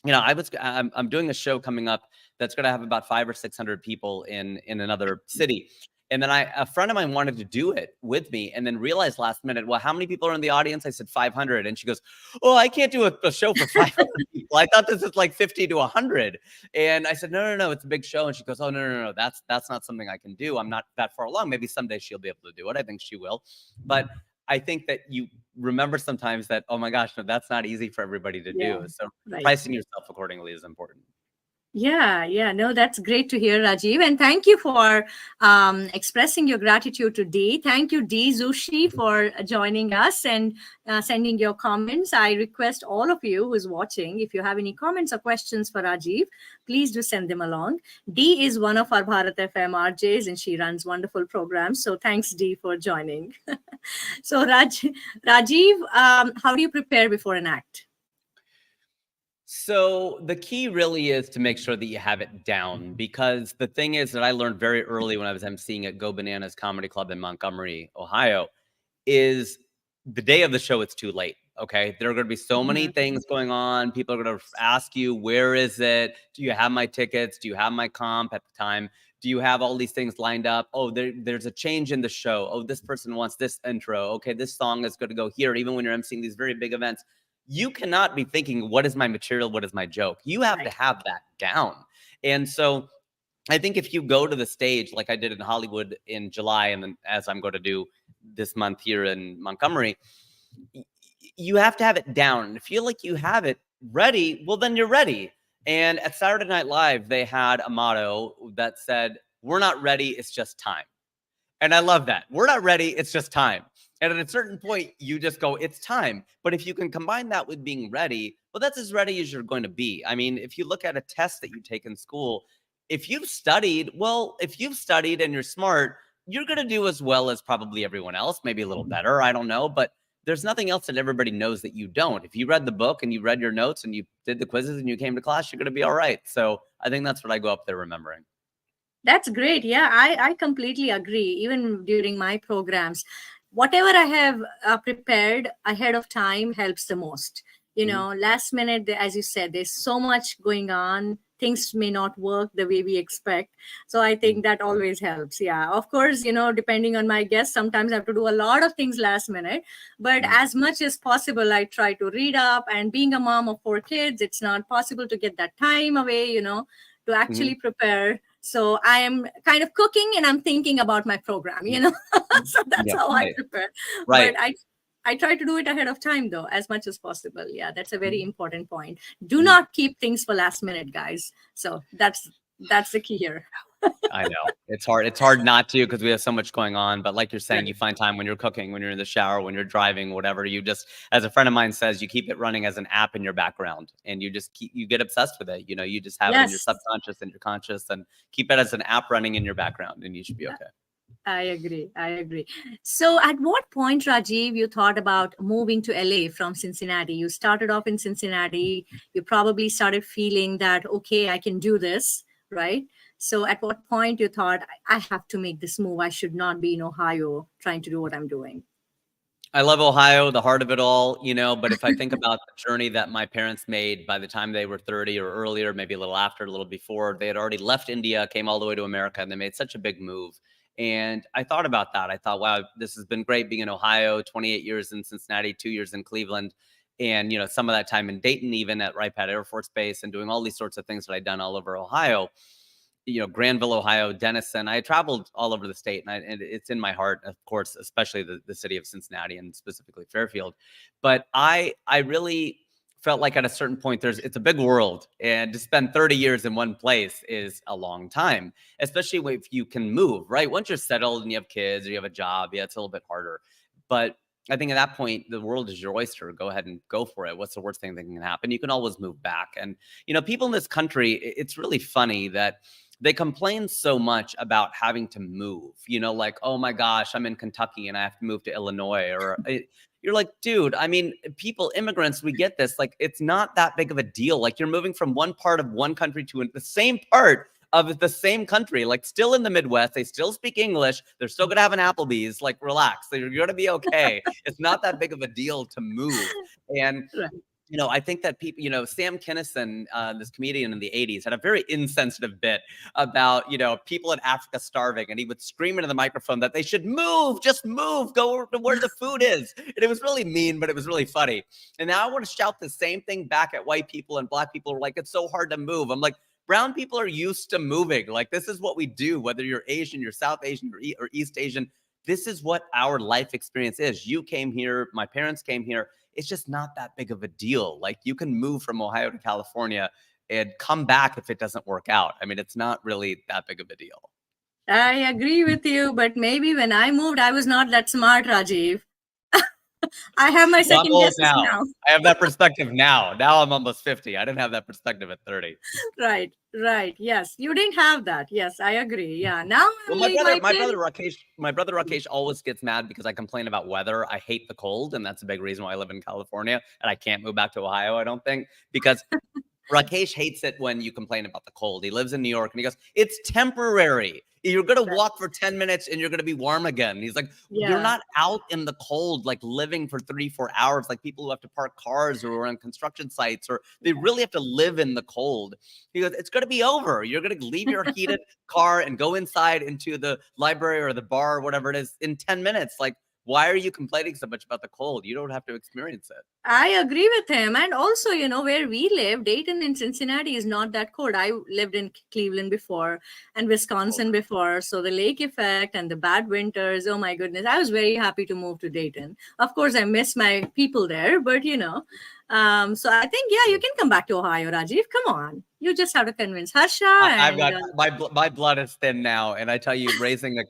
I'm doing a show coming up that's going to have about 500 or 600 people in another city. And then a friend of mine wanted to do it with me and then realized last minute, well, how many people are in the audience? I said 500. And she goes, oh, I can't do a show for 500 people. I thought this is like 50 to 100. And I said, no, it's a big show. And she goes, oh, no, that's not something I can do. I'm not that far along. Maybe someday she'll be able to do it. I think she will. But I think that you remember sometimes that, oh my gosh, no, that's not easy for everybody to do. So pricing yourself accordingly is important. Yeah. No, that's great to hear, Rajiv. And thank you for expressing your gratitude to Dee. Thank you, Dee Zushi, for joining us and sending your comments. I request all of you who is watching, if you have any comments or questions for Rajiv, please do send them along. Dee is one of our Bharat FM RJs, and she runs wonderful programs. So thanks, Dee, for joining. So Rajiv, how do you prepare before an act? So the key really is to make sure that you have it down, because the thing is that I learned very early when I was emceeing at Go Bananas Comedy Club in Montgomery, Ohio, is the day of the show, it's too late. Okay. There are going to be so many things going on. People are going to ask you, where is it? Do you have my tickets? Do you have my comp at the time? Do you have all these things lined up? Oh, there's a change in the show. Oh, this person wants this intro. Okay, this song is going to go here. Even when you're emceeing these very big events, you cannot be thinking, what is my material? What is my joke? You have to have that down. And so I think if you go to the stage, like I did in Hollywood in July, and then as I'm going to do this month here in Montgomery, you have to have it down. And if you feel like you have it ready, well, then you're ready. And at Saturday Night Live, they had a motto that said, we're not ready, it's just time. And I love that. We're not ready, it's just time. And at a certain point, you just go, it's time. But if you can combine that with being ready, well, that's as ready as you're going to be. I mean, if you look at a test that you take in school, if you've studied and you're smart, you're going to do as well as probably everyone else, maybe a little better. I don't know. But there's nothing else that everybody knows that you don't. If you read the book and you read your notes and you did the quizzes and you came to class, you're going to be all right. So I think that's what I go up there remembering. That's great. Yeah, I completely agree. Even during my programs, whatever I have prepared ahead of time helps the most. You know, last minute, as you said, there's so much going on. Things may not work the way we expect. So I think that always helps. Yeah, of course, you know, depending on my guests, sometimes I have to do a lot of things last minute. But as much as possible, I try to read up. And being a mom of 4 kids, it's not possible to get that time away, you know, to actually prepare. So I am kind of cooking and I'm thinking about my program, you know. So that's how I prepare. Right. But I try to do it ahead of time, though, as much as possible. Yeah, that's a very important point. Do not keep things for last minute, guys. So that's the key here. I know it's hard. It's hard not to, because we have so much going on. But like you're saying, you find time when you're cooking, when you're in the shower, when you're driving, whatever. You just, as a friend of mine says, you keep it running as an app in your background, and you just you get obsessed with it. You know, you just have it in your subconscious and your conscious, and keep it as an app running in your background, and you should be okay. I agree. So at what point, Rajiv, you thought about moving to LA from Cincinnati? You started off in Cincinnati. You probably started feeling that, okay, I can do this, right? So at what point you thought, I have to make this move? I should not be in Ohio trying to do what I'm doing. I love Ohio, the heart of it all, you know, but if I think about the journey that my parents made by the time they were 30 or earlier, maybe a little after, a little before, they had already left India, came all the way to America, and they made such a big move. And I thought about that. I thought, wow, this has been great being in Ohio, 28 years in Cincinnati, 2 years in Cleveland. And, you know, some of that time in Dayton, even at Wright Pat Air Force Base, and doing all these sorts of things that I'd done all over Ohio. You know, Granville, Ohio, Denison. I traveled all over the state, and it's in my heart, of course, especially the city of Cincinnati and specifically Fairfield. But I really felt like at a certain point, it's a big world, and to spend 30 years in one place is a long time, especially if you can move, right? Once you're settled and you have kids or you have a job, yeah, it's a little bit harder. But I think at that point, the world is your oyster. Go ahead and go for it. What's the worst thing that can happen? You can always move back. And, you know, people in this country, it's really funny that they complain so much about having to move, you know, like, oh my gosh, I'm in Kentucky and I have to move to Illinois. Or you're like, dude, I mean, immigrants, we get this. Like, it's not that big of a deal. Like, you're moving from one part of one country to the same part of the same country, like still in the Midwest. They still speak English. They're still going to have an Applebee's. Like, relax. You're going to be okay. It's not that big of a deal to move. And Right. I think that people, Sam Kinison, this comedian in the 80s, had a very insensitive bit about, people in Africa starving. And he would scream into the microphone that they should move, just move, go to where the food is. And it was really mean, but it was really funny. And now I want to shout the same thing back at white people, and black people are like, it's so hard to move. I'm like, brown people are used to moving. Like, this is what we do, whether you're Asian, you're South Asian, or East Asian. This is what our life experience is. You came here, my parents came here. It's just not that big of a deal. Like, you can move from Ohio to California and come back if it doesn't work out. I mean, it's not really that big of a deal. I agree with you, but maybe when I moved, I was not that smart, Rajiv. I have my Well, I'm second old guesses now. now. I have that perspective now. Now I'm almost 50. I didn't have that perspective at 30. Right. Yes, you didn't have that. Yes, I agree. Yeah. Now I'm Well, like my brother Rakesh always gets mad because I complain about weather. I hate the cold, and that's a big reason why I live in California and I can't move back to Ohio, I don't think, because Rakesh hates it when you complain about the cold. He lives in New York and he goes, it's temporary. You're going to walk for 10 minutes and you're going to be warm again. And he's like, Yeah. you're not out in the cold, like living for 3-4 hours, like people who have to park cars or are on construction sites, or they really have to live in the cold. He goes, it's going to be over. You're going to leave your heated car and go inside into the library or the bar or whatever it is in 10 minutes. Like, why are you complaining so much about the cold? You don't have to experience it. I agree with him. And also, where we live, Dayton and Cincinnati is not that cold. I lived in Cleveland before and Wisconsin before. So the lake effect and the bad winters, oh my goodness. I was very happy to move to Dayton. Of course, I miss my people there, but so I think, yeah, you can come back to Ohio, Rajiv. Come on. You just have to convince Harsha. I've got my blood is thin now, and I tell you, raising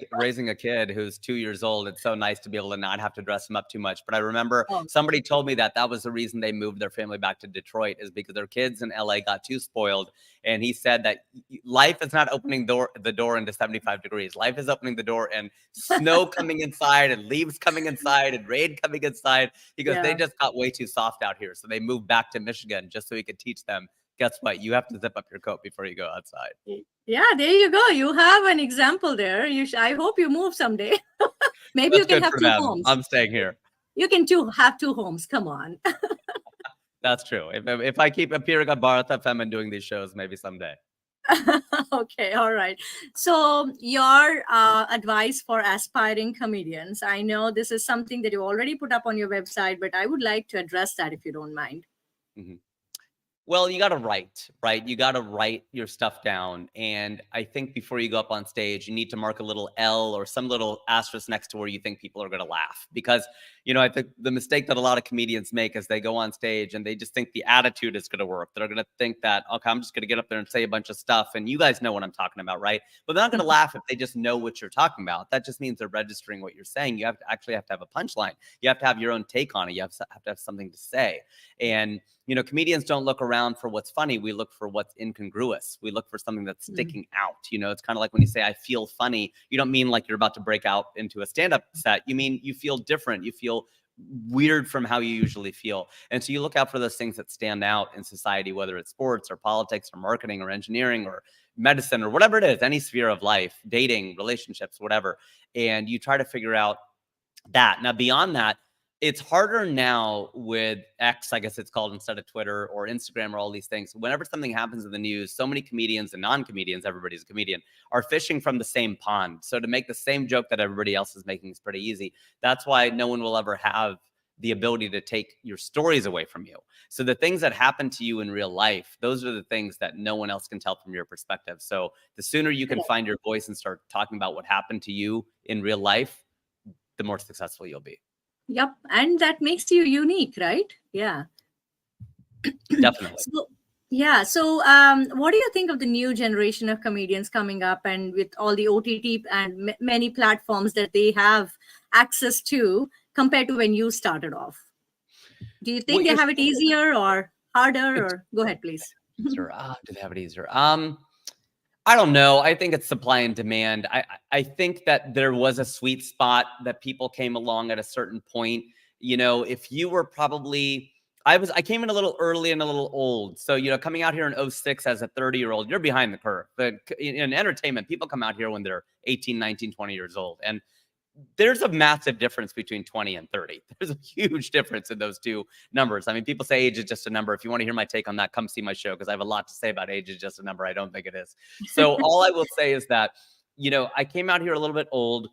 a kid who's 2 years old, it's so nice to be able to not have to dress him up too much. But I remember somebody told me that was the reason they moved their family back to Detroit, is because their kids in LA got too spoiled. And he said that life is not opening the door into 75 degrees. Life is opening the door and snow coming inside and leaves coming inside and rain coming inside. He goes, they just got way too soft out here, so they moved back to Michigan just so he could teach them. Guess what? You have to zip up your coat before you go outside. Yeah, there you go. You have an example there. I hope you move someday. Maybe you can have two homes. I'm staying here. You can have two homes. Come on. That's true. If I keep appearing on Bharat FM and doing these shows, maybe someday. Okay, all right. So your advice for aspiring comedians. I know this is something that you already put up on your website, but I would like to address that if you don't mind. Mm-hmm. Well, you got to write, right? You got to write your stuff down. And I think before you go up on stage, you need to mark a little L or some little asterisk next to where you think people are going to laugh. Because, I think the mistake that a lot of comedians make is they go on stage and they just think the attitude is going to work. They're going to think that, okay, I'm just going to get up there and say a bunch of stuff. And you guys know what I'm talking about, right? But they're not going to laugh if they just know what you're talking about. That just means they're registering what you're saying. You have to have a punchline. You have to have your own take on it. You have to have something to say. And, comedians don't look around for what's funny. We look for what's incongruous. We look for something that's sticking out. It's kind of like when you say, I feel funny, you don't mean like you're about to break out into a stand-up set. You mean you feel different. You feel weird from how you usually feel. And so you look out for those things that stand out in society, whether it's sports or politics or marketing or engineering or medicine or whatever it is, any sphere of life, dating, relationships, whatever. And you try to figure out that. Now, beyond that, it's harder now with X, I guess it's called, instead of Twitter or Instagram or all these things. Whenever something happens in the news, so many comedians and non-comedians, everybody's a comedian, are fishing from the same pond. So to make the same joke that everybody else is making is pretty easy. That's why no one will ever have the ability to take your stories away from you. So the things that happen to you in real life, those are the things that no one else can tell from your perspective. So the sooner you can find your voice and start talking about what happened to you in real life, the more successful you'll be. Yep. And that makes you unique, right? Yeah. Definitely. So what do you think of the new generation of comedians coming up, and with all the OTT and many platforms that they have access to compared to when you started off? Do you think they have it easier or harder? Or go ahead, please. Do they have it easier? I don't know. I think it's supply and demand. I think that there was a sweet spot that people came along at a certain point. If you were probably I came in a little early and a little old. So, coming out here in 06 as a 30-year-old, you're behind the curve. But in entertainment, people come out here when they're 18, 19, 20 years old. And there's a massive difference between 20 and 30. There's a huge difference in those two numbers. I mean, people say age is just a number. If you want to hear my take on that, come see my show, because I have a lot to say about age is just a number. I don't think it is. So all I will say is that, I came out here a little bit old,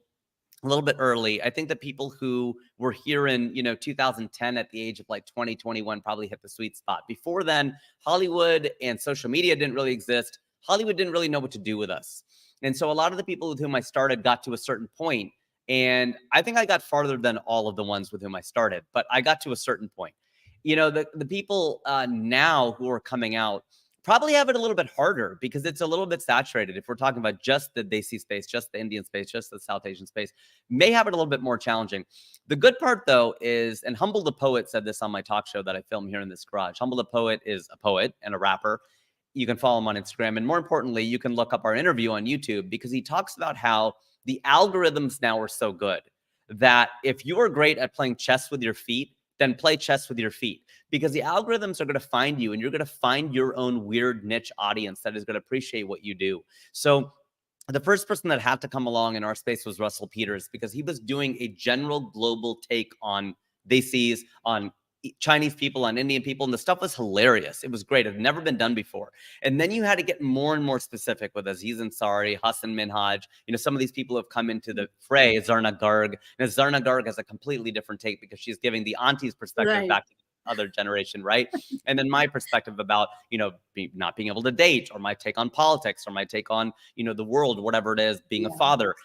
a little bit early. I think that people who were here in, 2010 at the age of like 20, 21 probably hit the sweet spot. Before then, Hollywood and social media didn't really exist. Hollywood didn't really know what to do with us. And so a lot of the people with whom I started got to a certain point. And I think I got farther than all of the ones with whom I started, but I got to a certain point. The people now who are coming out probably have it a little bit harder because it's a little bit saturated. If we're talking about just the Desi space, just the Indian space, just the South Asian space, may have it a little bit more challenging. The good part, though, is, and Humble the Poet said this on my talk show that I filmed here in this garage. Humble the Poet is a poet and a rapper. You can follow him on Instagram. And more importantly, you can look up our interview on YouTube, because he talks about how the algorithms now are so good that if you are great at playing chess with your feet, then play chess with your feet, because the algorithms are going to find you and you're going to find your own weird niche audience that is going to appreciate what you do. So the first person that had to come along in our space was Russell Peters, because he was doing a general global take on Desis, on Chinese people, on Indian people, and the stuff was hilarious. It was great. It had never been done before. And then you had to get more and more specific with Aziz Ansari, Hassan Minhaj, some of these people have come into the fray, Zarna Garg. And Zarna Garg has a completely different take, because she's giving the auntie's perspective back to the other generation, right? And then my perspective about, not being able to date, or my take on politics, or my take on, the world, whatever it is, being a father.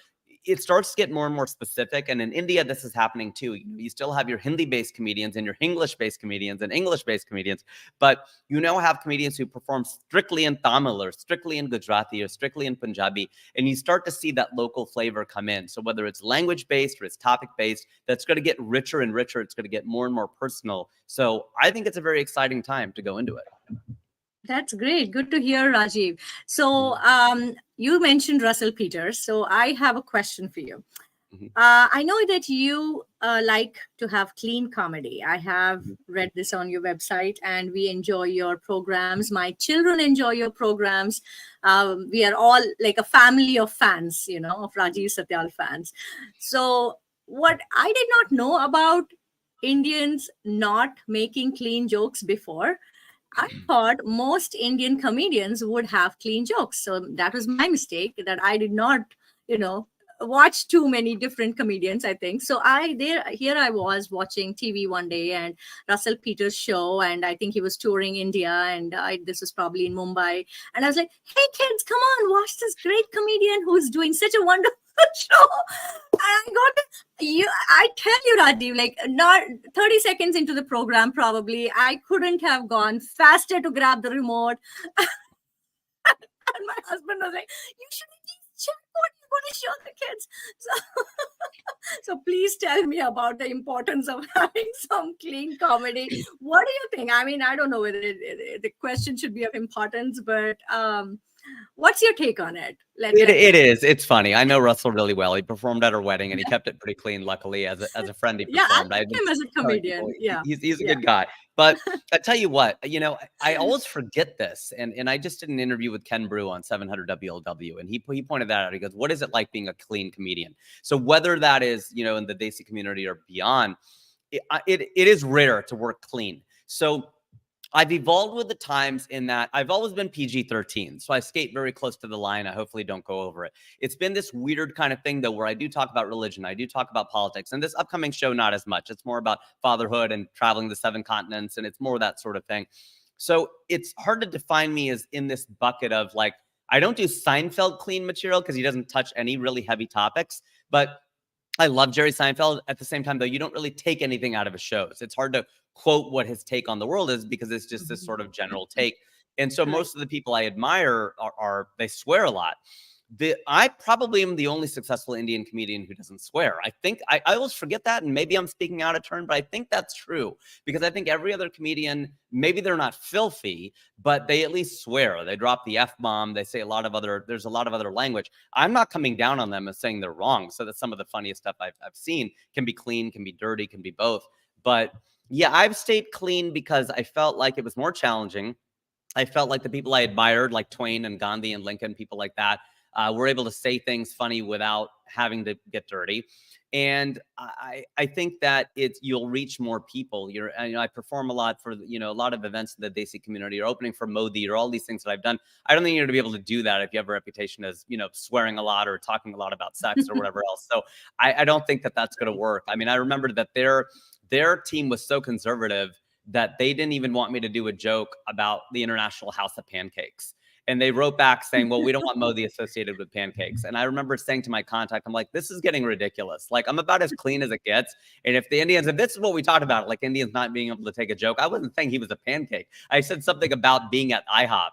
It starts to get more and more specific. And in India, this is happening too. You still have your Hindi-based comedians and your English-based comedians and English-based comedians, but you now have comedians who perform strictly in Tamil, or strictly in Gujarati, or strictly in Punjabi, and you start to see that local flavor come in. So whether it's language-based or it's topic-based, that's going to get richer and richer. It's going to get more and more personal. So I think it's a very exciting time to go into it. That's great. Good to hear, Rajiv. So you mentioned Russell Peters. So I have a question for you. I know that you like to have clean comedy. I have read this on your website, and we enjoy your programs. My children enjoy your programs. We are all like a family of fans, of Rajiv Satyal fans. So what I did not know about Indians not making clean jokes before, I thought most Indian comedians would have clean jokes. So that was my mistake, that I did not, watch too many different comedians, I think. So here I was watching TV one day, and Russell Peters' show, and I think he was touring India, and this was probably in Mumbai. And I was like, hey kids, come on, watch this great comedian who's doing such a wonderful show. And I tell you, Rajiv, like not 30 seconds into the program, probably, I couldn't have gone faster to grab the remote. And my husband was like, you should check what you want to show the kids. So please tell me about the importance of having some clean comedy. What do you think? I mean, I don't know whether the question should be of importance, but what's your take on it? It is. It's funny. I know Russell really well. He performed at our wedding, and he kept it pretty clean. Luckily, as a friend, he performed. I like him as a comedian. He's a good guy. But I tell you what, I always forget this, and I just did an interview with Ken Brew on 700 WLW, and he pointed that out. He goes, "What is it like being a clean comedian?" So whether that is in the Desi community or beyond, it is rare to work clean. So I've evolved with the times in that I've always been PG-13. So I skate very close to the line. I hopefully don't go over it. It's been this weird kind of thing, though, where I do talk about religion. I do talk about politics. And this upcoming show, not as much. It's more about fatherhood and traveling the 7 continents. And it's more that sort of thing. So it's hard to define me as in this bucket of like, I don't do Seinfeld clean material because he doesn't touch any really heavy topics. But I love Jerry Seinfeld. At the same time, though, you don't really take anything out of his shows. It's hard to quote what his take on the world is because it's just this sort of general take. And so most of the people I admire are they swear a lot. I probably am the only successful Indian comedian who doesn't swear. I think I always forget that, and maybe I'm speaking out of turn, but I think that's true because I think every other comedian, maybe they're not filthy, but they at least swear. They drop the F-bomb. They say there's a lot of other language. I'm not coming down on them and saying they're wrong. So that some of the funniest stuff I've seen can be clean, can be dirty, can be both. But Yeah, I've stayed clean because I felt like it was more challenging. I felt like the people I admired, like Twain and Gandhi and Lincoln, people like that, were able to say things funny without having to get dirty. And I think that you'll reach more people. I perform a lot for a lot of events in the Desi community, or opening for Modi, or all these things that I've done. I don't think you're going to be able to do that if you have a reputation as swearing a lot or talking a lot about sex or whatever else. So I don't think that that's going to work. I mean, I remember that their team was so conservative that they didn't even want me to do a joke about the International House of Pancakes. And they wrote back saying, well, we don't want Modi associated with pancakes. And I remember saying to my contact, I'm like, this is getting ridiculous. Like, I'm about as clean as it gets. And if this is what we talked about, like Indians not being able to take a joke, I wasn't saying he was a pancake. I said something about being at IHOP.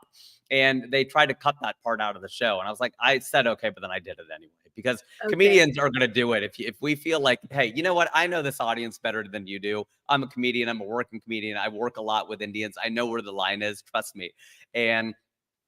And they tried to cut that part out of the show. And I was like, I said, okay, but then I did it anyway, because comedians are going to do it. If we feel like, hey, you know what? I know this audience better than you do. I'm a comedian. I'm a working comedian. I work a lot with Indians. I know where the line is. Trust me. And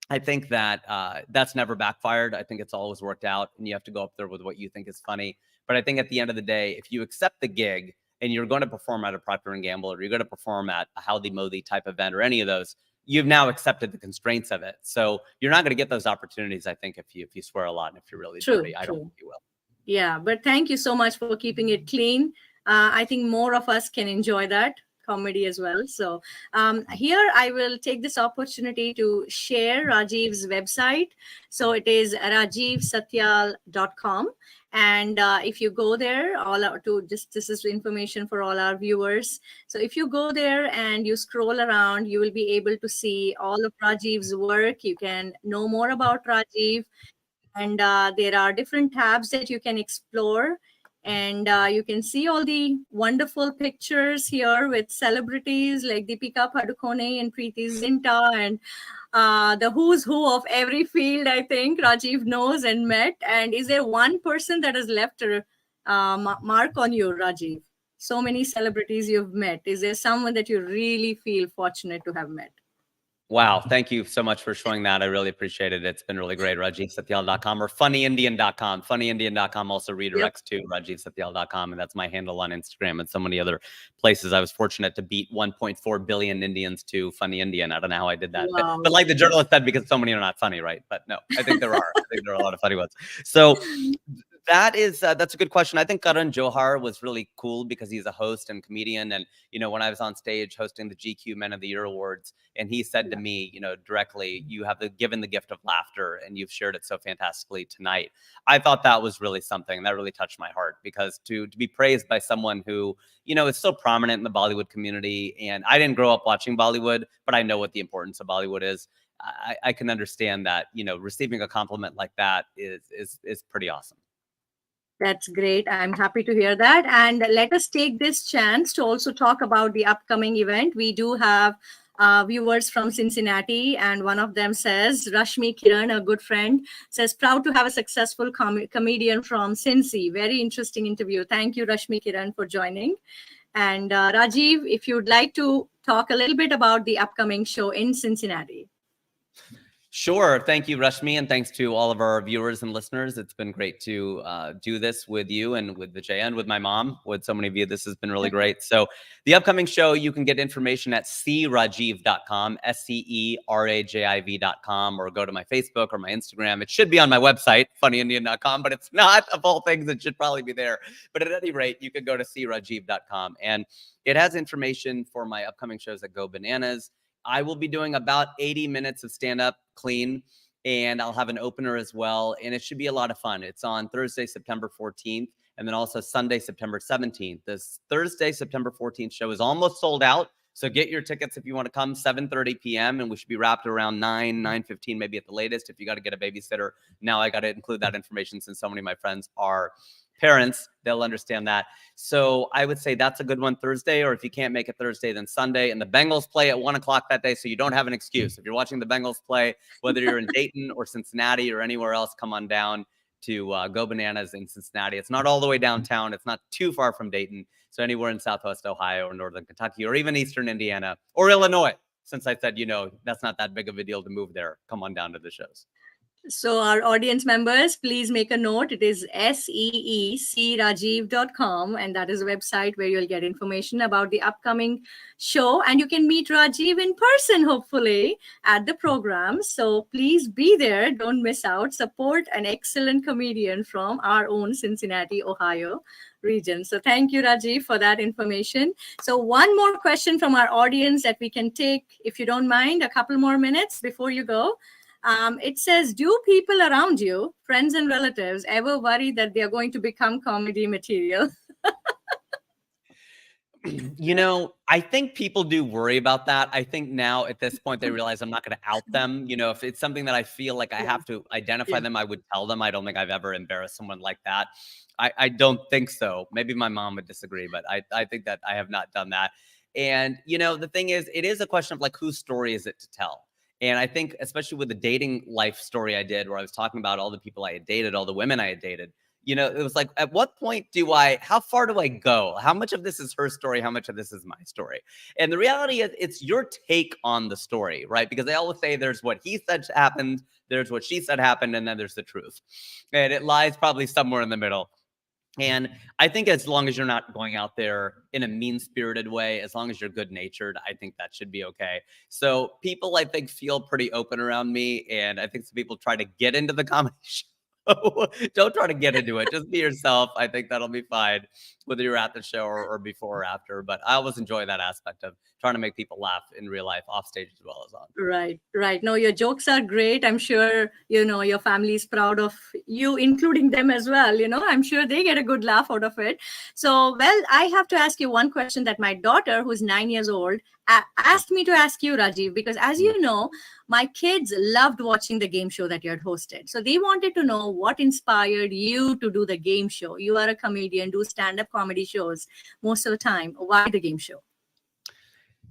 I think that that's never backfired. I think it's always worked out, and you have to go up there with what you think is funny. But I think at the end of the day, if you accept the gig and you're going to perform at a Procter & Gamble, or you're going to perform at a Howdy Modi type event, or any of those, you've now accepted the constraints of it. So you're not going to get those opportunities, I think, if you swear a lot and if you're really dirty. I don't think you will. Yeah, but thank you so much for keeping it clean. I think more of us can enjoy that comedy as well. So here I will take this opportunity to share Rajiv's website. So it is rajivsatyal.com. And if you go there, this is information for all our viewers. So if you go there and you scroll around, you will be able to see all of Rajiv's work. You can know more about Rajiv. And there are different tabs that you can explore. And you can see all the wonderful pictures here with celebrities like Deepika Padukone and Preeti Zinta, and the who's who of every field, I think, Rajiv knows and met. And is there one person that has left a mark on you, Rajiv? So many celebrities you've met. Is there someone that you really feel fortunate to have met? Wow. Thank you so much for showing that. I really appreciate it. It's been really great. RajivSatyal.com or funnyindian.com. Funnyindian.com also redirects to RajivSatyal.com. And that's my handle on Instagram and so many other places. I was fortunate to beat 1.4 billion Indians to Funny Indian. I don't know how I did that. Wow. But like the journalist said, because so many are not funny, right? But no, I think there are. I think there are a lot of funny ones. So that's a good question. I think Karan Johar was really cool because he's a host and comedian. And, when I was on stage hosting the GQ Men of the Year Awards, and he said to me, directly, you have given the gift of laughter, and you've shared it so fantastically tonight. I thought that was really something that really touched my heart, because to be praised by someone who, is so prominent in the Bollywood community. And I didn't grow up watching Bollywood, but I know what the importance of Bollywood is. I can understand that, receiving a compliment like that is pretty awesome. That's great. I'm happy to hear that. And let us take this chance to also talk about the upcoming event. We do have viewers from Cincinnati, and one of them says, Rashmi Kiran, a good friend, says, proud to have a successful comedian from Cincy. Very interesting interview. Thank you, Rashmi Kiran, for joining. And Rajiv, if you'd like to talk a little bit about the upcoming show in Cincinnati. Sure. Thank you, Rashmi, and thanks to all of our viewers and listeners. It's been great to do this with you and with Vijaya and with my mom. With so many of you, this has been really great. So the upcoming show, you can get information at crajiv.com, SCERAJIV.com, or go to my Facebook or my Instagram. It should be on my website, funnyindian.com, but it's not. Of all things, it should probably be there. But at any rate, you could go to crajiv.com, and it has information for my upcoming shows that go bananas. I will be doing about 80 minutes of stand-up clean, and I'll have an opener as well. And it should be a lot of fun. It's on Thursday, September 14th, and then also Sunday, September 17th. This Thursday, September 14th show is almost sold out. So get your tickets if you want to come, 7:30 p.m. And we should be wrapped around 9:15, maybe at the latest. If you got to get a babysitter, now I got to include that information since so many of my friends are parents, they'll understand that. So I would say that's a good one, Thursday, or if you can't make it Thursday, then Sunday. And the Bengals play at 1:00 that day, so you don't have an excuse. If you're watching the Bengals play, whether you're in Dayton or Cincinnati or anywhere else, come on down to Go Bananas in Cincinnati. It's not all the way downtown. It's not too far from Dayton. So anywhere in Southwest Ohio or Northern Kentucky or even Eastern Indiana or Illinois, since I said, that's not that big of a deal to move there, come on down to the shows. So our audience members, please make a note. It is seecrajiv.com, and that is a website where you'll get information about the upcoming show, and you can meet Rajiv in person, hopefully, at the program. So please be there. Don't miss out. Support an excellent comedian from our own Cincinnati, Ohio region. So thank you, Rajiv, for that information. So one more question from our audience that we can take, if you don't mind, a couple more minutes before you go. It says, do people around you, friends and relatives, ever worry that they're going to become comedy material? You know, I think people do worry about that. I think now at this point they realize I'm not going to out them. You know, if it's something that I feel like I have to identify them, I would tell them. I don't think I've ever embarrassed someone like that. I don't think so. Maybe my mom would disagree, but I think that I have not done that. And, you know, the thing is, it is a question of like, whose story is it to tell? And I think, especially with the dating life story I did, where I was talking about all the people I had dated, all the women I had dated, you know, it was like, at what point how far do I go? How much of this is her story? How much of this is my story? And the reality is, it's your take on the story, right? Because they always say there's what he said happened, there's what she said happened, and then there's the truth. And it lies probably somewhere in the middle. And I think as long as you're not going out there in a mean-spirited way, as long as you're good-natured, I think that should be okay. So people, I think, feel pretty open around me, and I think some people try to get into the comedy show. Don't try to get into it. Just be yourself. I think that'll be fine, whether you're at the show or before or after. But I always enjoy that aspect of trying to make people laugh in real life, off stage as well as on. Right, right. No, your jokes are great. I'm sure, you know, your family is proud of you, including them as well. You know, I'm sure they get a good laugh out of it. So, well, I have to ask you one question that my daughter, who's 9 years old, asked me to ask you, Rajiv, because as you know, my kids loved watching the game show that you had hosted. So they wanted to know what inspired you to do the game show. You are a comedian, do stand-up comedy shows most of the time. Why the game show?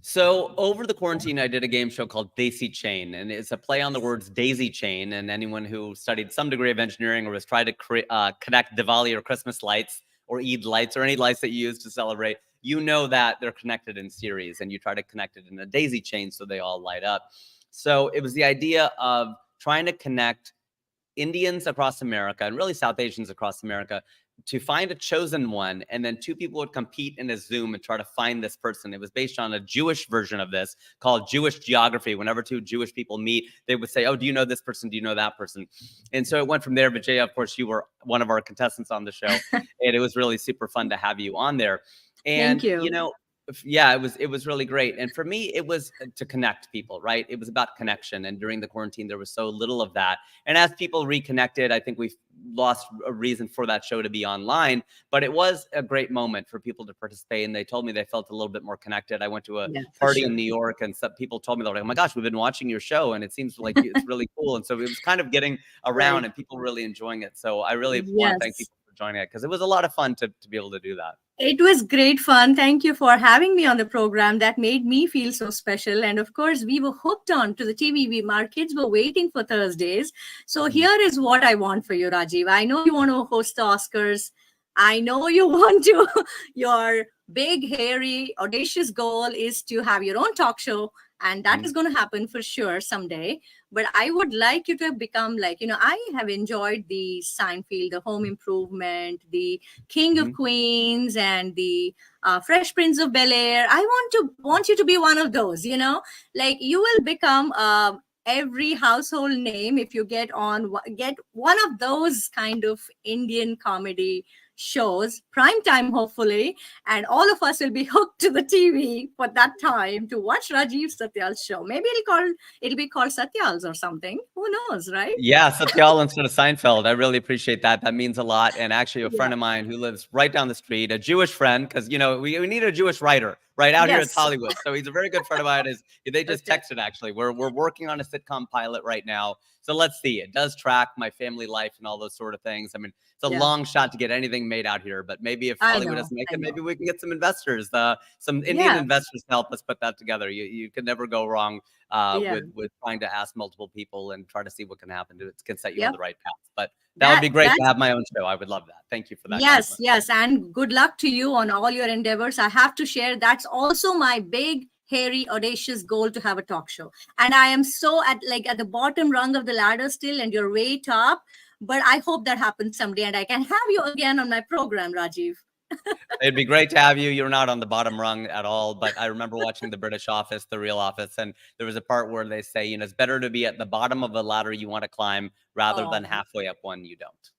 So over the quarantine, I did a game show called Daisy Chain, and it's a play on the words daisy chain. And anyone who studied some degree of engineering or has tried to connect Diwali or Christmas lights or Eid lights or any lights that you use to celebrate, you know that they're connected in series, and you try to connect it in a daisy chain so they all light up. So it was the idea of trying to connect Indians across America and really South Asians across America to find a chosen one, and then two people would compete in a Zoom and try to find this person. It was based on a Jewish version of this called Jewish Geography. Whenever two Jewish people meet, they would say, oh, do you know this person? Do you know that person? And so it went from there. Vijaya, of course, you were one of our contestants on the show, and it was really super fun to have you on there. And, Thank you. you know, yeah, it was really great. And for me, it was to connect people, right? It was about connection. And during the quarantine, there was so little of that. And as people reconnected, I think we've lost a reason for that show to be online, but it was a great moment for people to participate. And they told me they felt a little bit more connected. I went to a party in New York, and some people told me, they're like, oh my gosh, we've been watching your show and it seems like it's really cool. And so it was kind of getting around and people really enjoying it. So I really want to thank people for joining it, because it was a lot of fun to be able to do that. It was great fun. Thank you for having me on the program. That made me feel so special. And of course, we were hooked on to the TV. Our kids were waiting for Thursdays. So here is what I want for you, Rajiv. I know you want to host the Oscars. I know you want to. Your big, hairy, audacious goal is to have your own talk show. And that is going to happen for sure someday. But I would like you to become like, you know, I have enjoyed the Seinfeld, the Home Improvement, the King of Queens, and the Fresh Prince of Bel-Air. I want you to be one of those, you know, like you will become every household name if you get one of those kind of Indian comedy shows, prime time hopefully, and all of us will be hooked to the TV for that time to watch Rajiv Satyal's show. Maybe it'll be called Satyal's or something. Who knows, right? Yeah, Satyal instead of Seinfeld. I really appreciate that. That means a lot. And actually, a friend of mine who lives right down the street, a Jewish friend, because you know we need a Jewish writer right out here in Hollywood. So he's a very good friend of mine. They just texted actually. We're working on a sitcom pilot right now. So let's see. It does track my family life and all those sort of things. I mean, it's a long shot to get anything made out here, but maybe if Hollywood doesn't make it, maybe we can get some investors, some Indian investors to help us put that together. You can never go wrong with trying to ask multiple people and try to see what can happen. It can set you on the right path. But that would be great to have my own show. I would love that. Thank you for that. Yes. And good luck to you on all your endeavors. I have to share, that's also my big, hairy, audacious goal to have a talk show. And I am so at the bottom rung of the ladder still, and you're way top. But I hope that happens someday, and I can have you again on my program, Rajiv. It'd be great to have you. You're not on the bottom rung at all, but I remember watching The British Office, The Real Office, and there was a part where they say, it's better to be at the bottom of a ladder you want to climb rather than halfway up one you don't.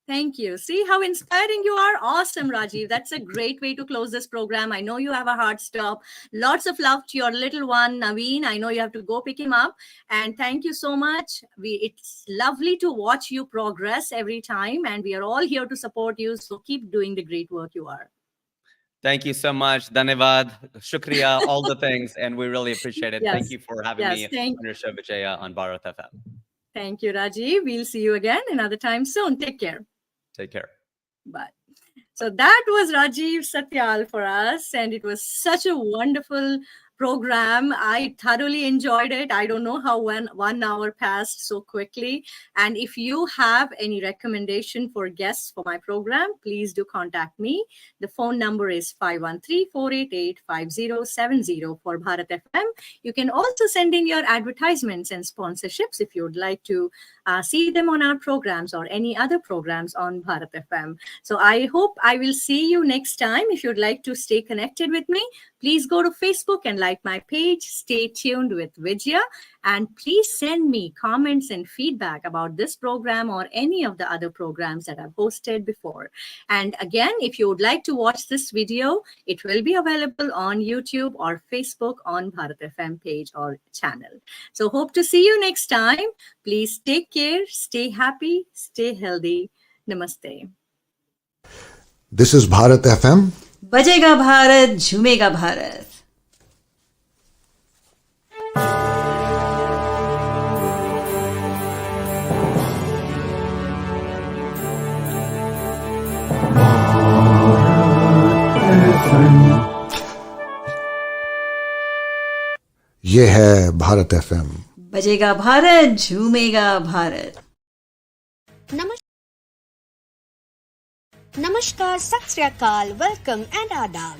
Thank you. See how inspiring you are? Awesome, Rajiv. That's a great way to close this program. I know you have a hard stop. Lots of love to your little one, Naveen. I know you have to go pick him up. And thank you so much. It's lovely to watch you progress every time. And we are all here to support you. So keep doing the great work you are. Thank you so much. Dhanyavad, shukriya, all the things. And we really appreciate it. Yes. Thank you for having me on your show, Vijaya, on Bharat FM. Thank you, Rajiv. We'll see you again another time soon. Take care. Take care. Bye. So that was Rajiv Satyal for us, and it was such a wonderful program. I thoroughly enjoyed it. I don't know how 1 hour passed so quickly. And if you have any recommendation for guests for my program, please do contact me. The phone number is 513-488-5070 for Bharat FM. You can also send in your advertisements and sponsorships if you would like to see them on our programs or any other programs on Bharat FM. So I hope I will see you next time. If you'd like to stay connected with me, please go to Facebook and like my page. Stay tuned with Vijaya, and please send me comments and feedback about this program or any of the other programs that I've hosted before. And again, if you would like to watch this video, it will be available on YouTube or Facebook on Bharat FM page or channel. So hope to see you next time. Please take care, stay happy, stay healthy. Namaste. This is Bharat FM. बजेगा भारत, झूमेगा भारत. ये है Bharat FM. बजेगा Bharat, झूमेगा Bharat. Namaskar, Sat Sri Akal, welcome and adab.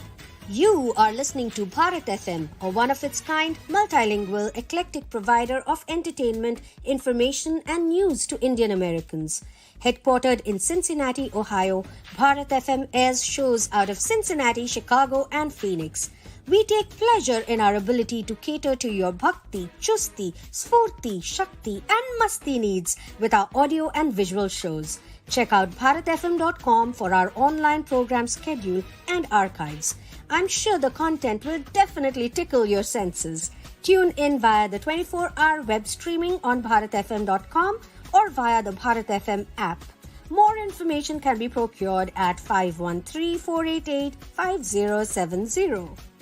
You are listening to Bharat FM, a one-of-its-kind, multilingual, eclectic provider of entertainment, information and news to Indian Americans. Headquartered in Cincinnati, Ohio, Bharat FM airs shows out of Cincinnati, Chicago and Phoenix. We take pleasure in our ability to cater to your bhakti, chusti, sphurti, shakti and masti needs with our audio and visual shows. Check out bharatfm.com for our online program schedule and archives. I'm sure the content will definitely tickle your senses. Tune in via the 24-hour web streaming on bharatfm.com or via the Bharat FM app. More information can be procured at 513-488-5070.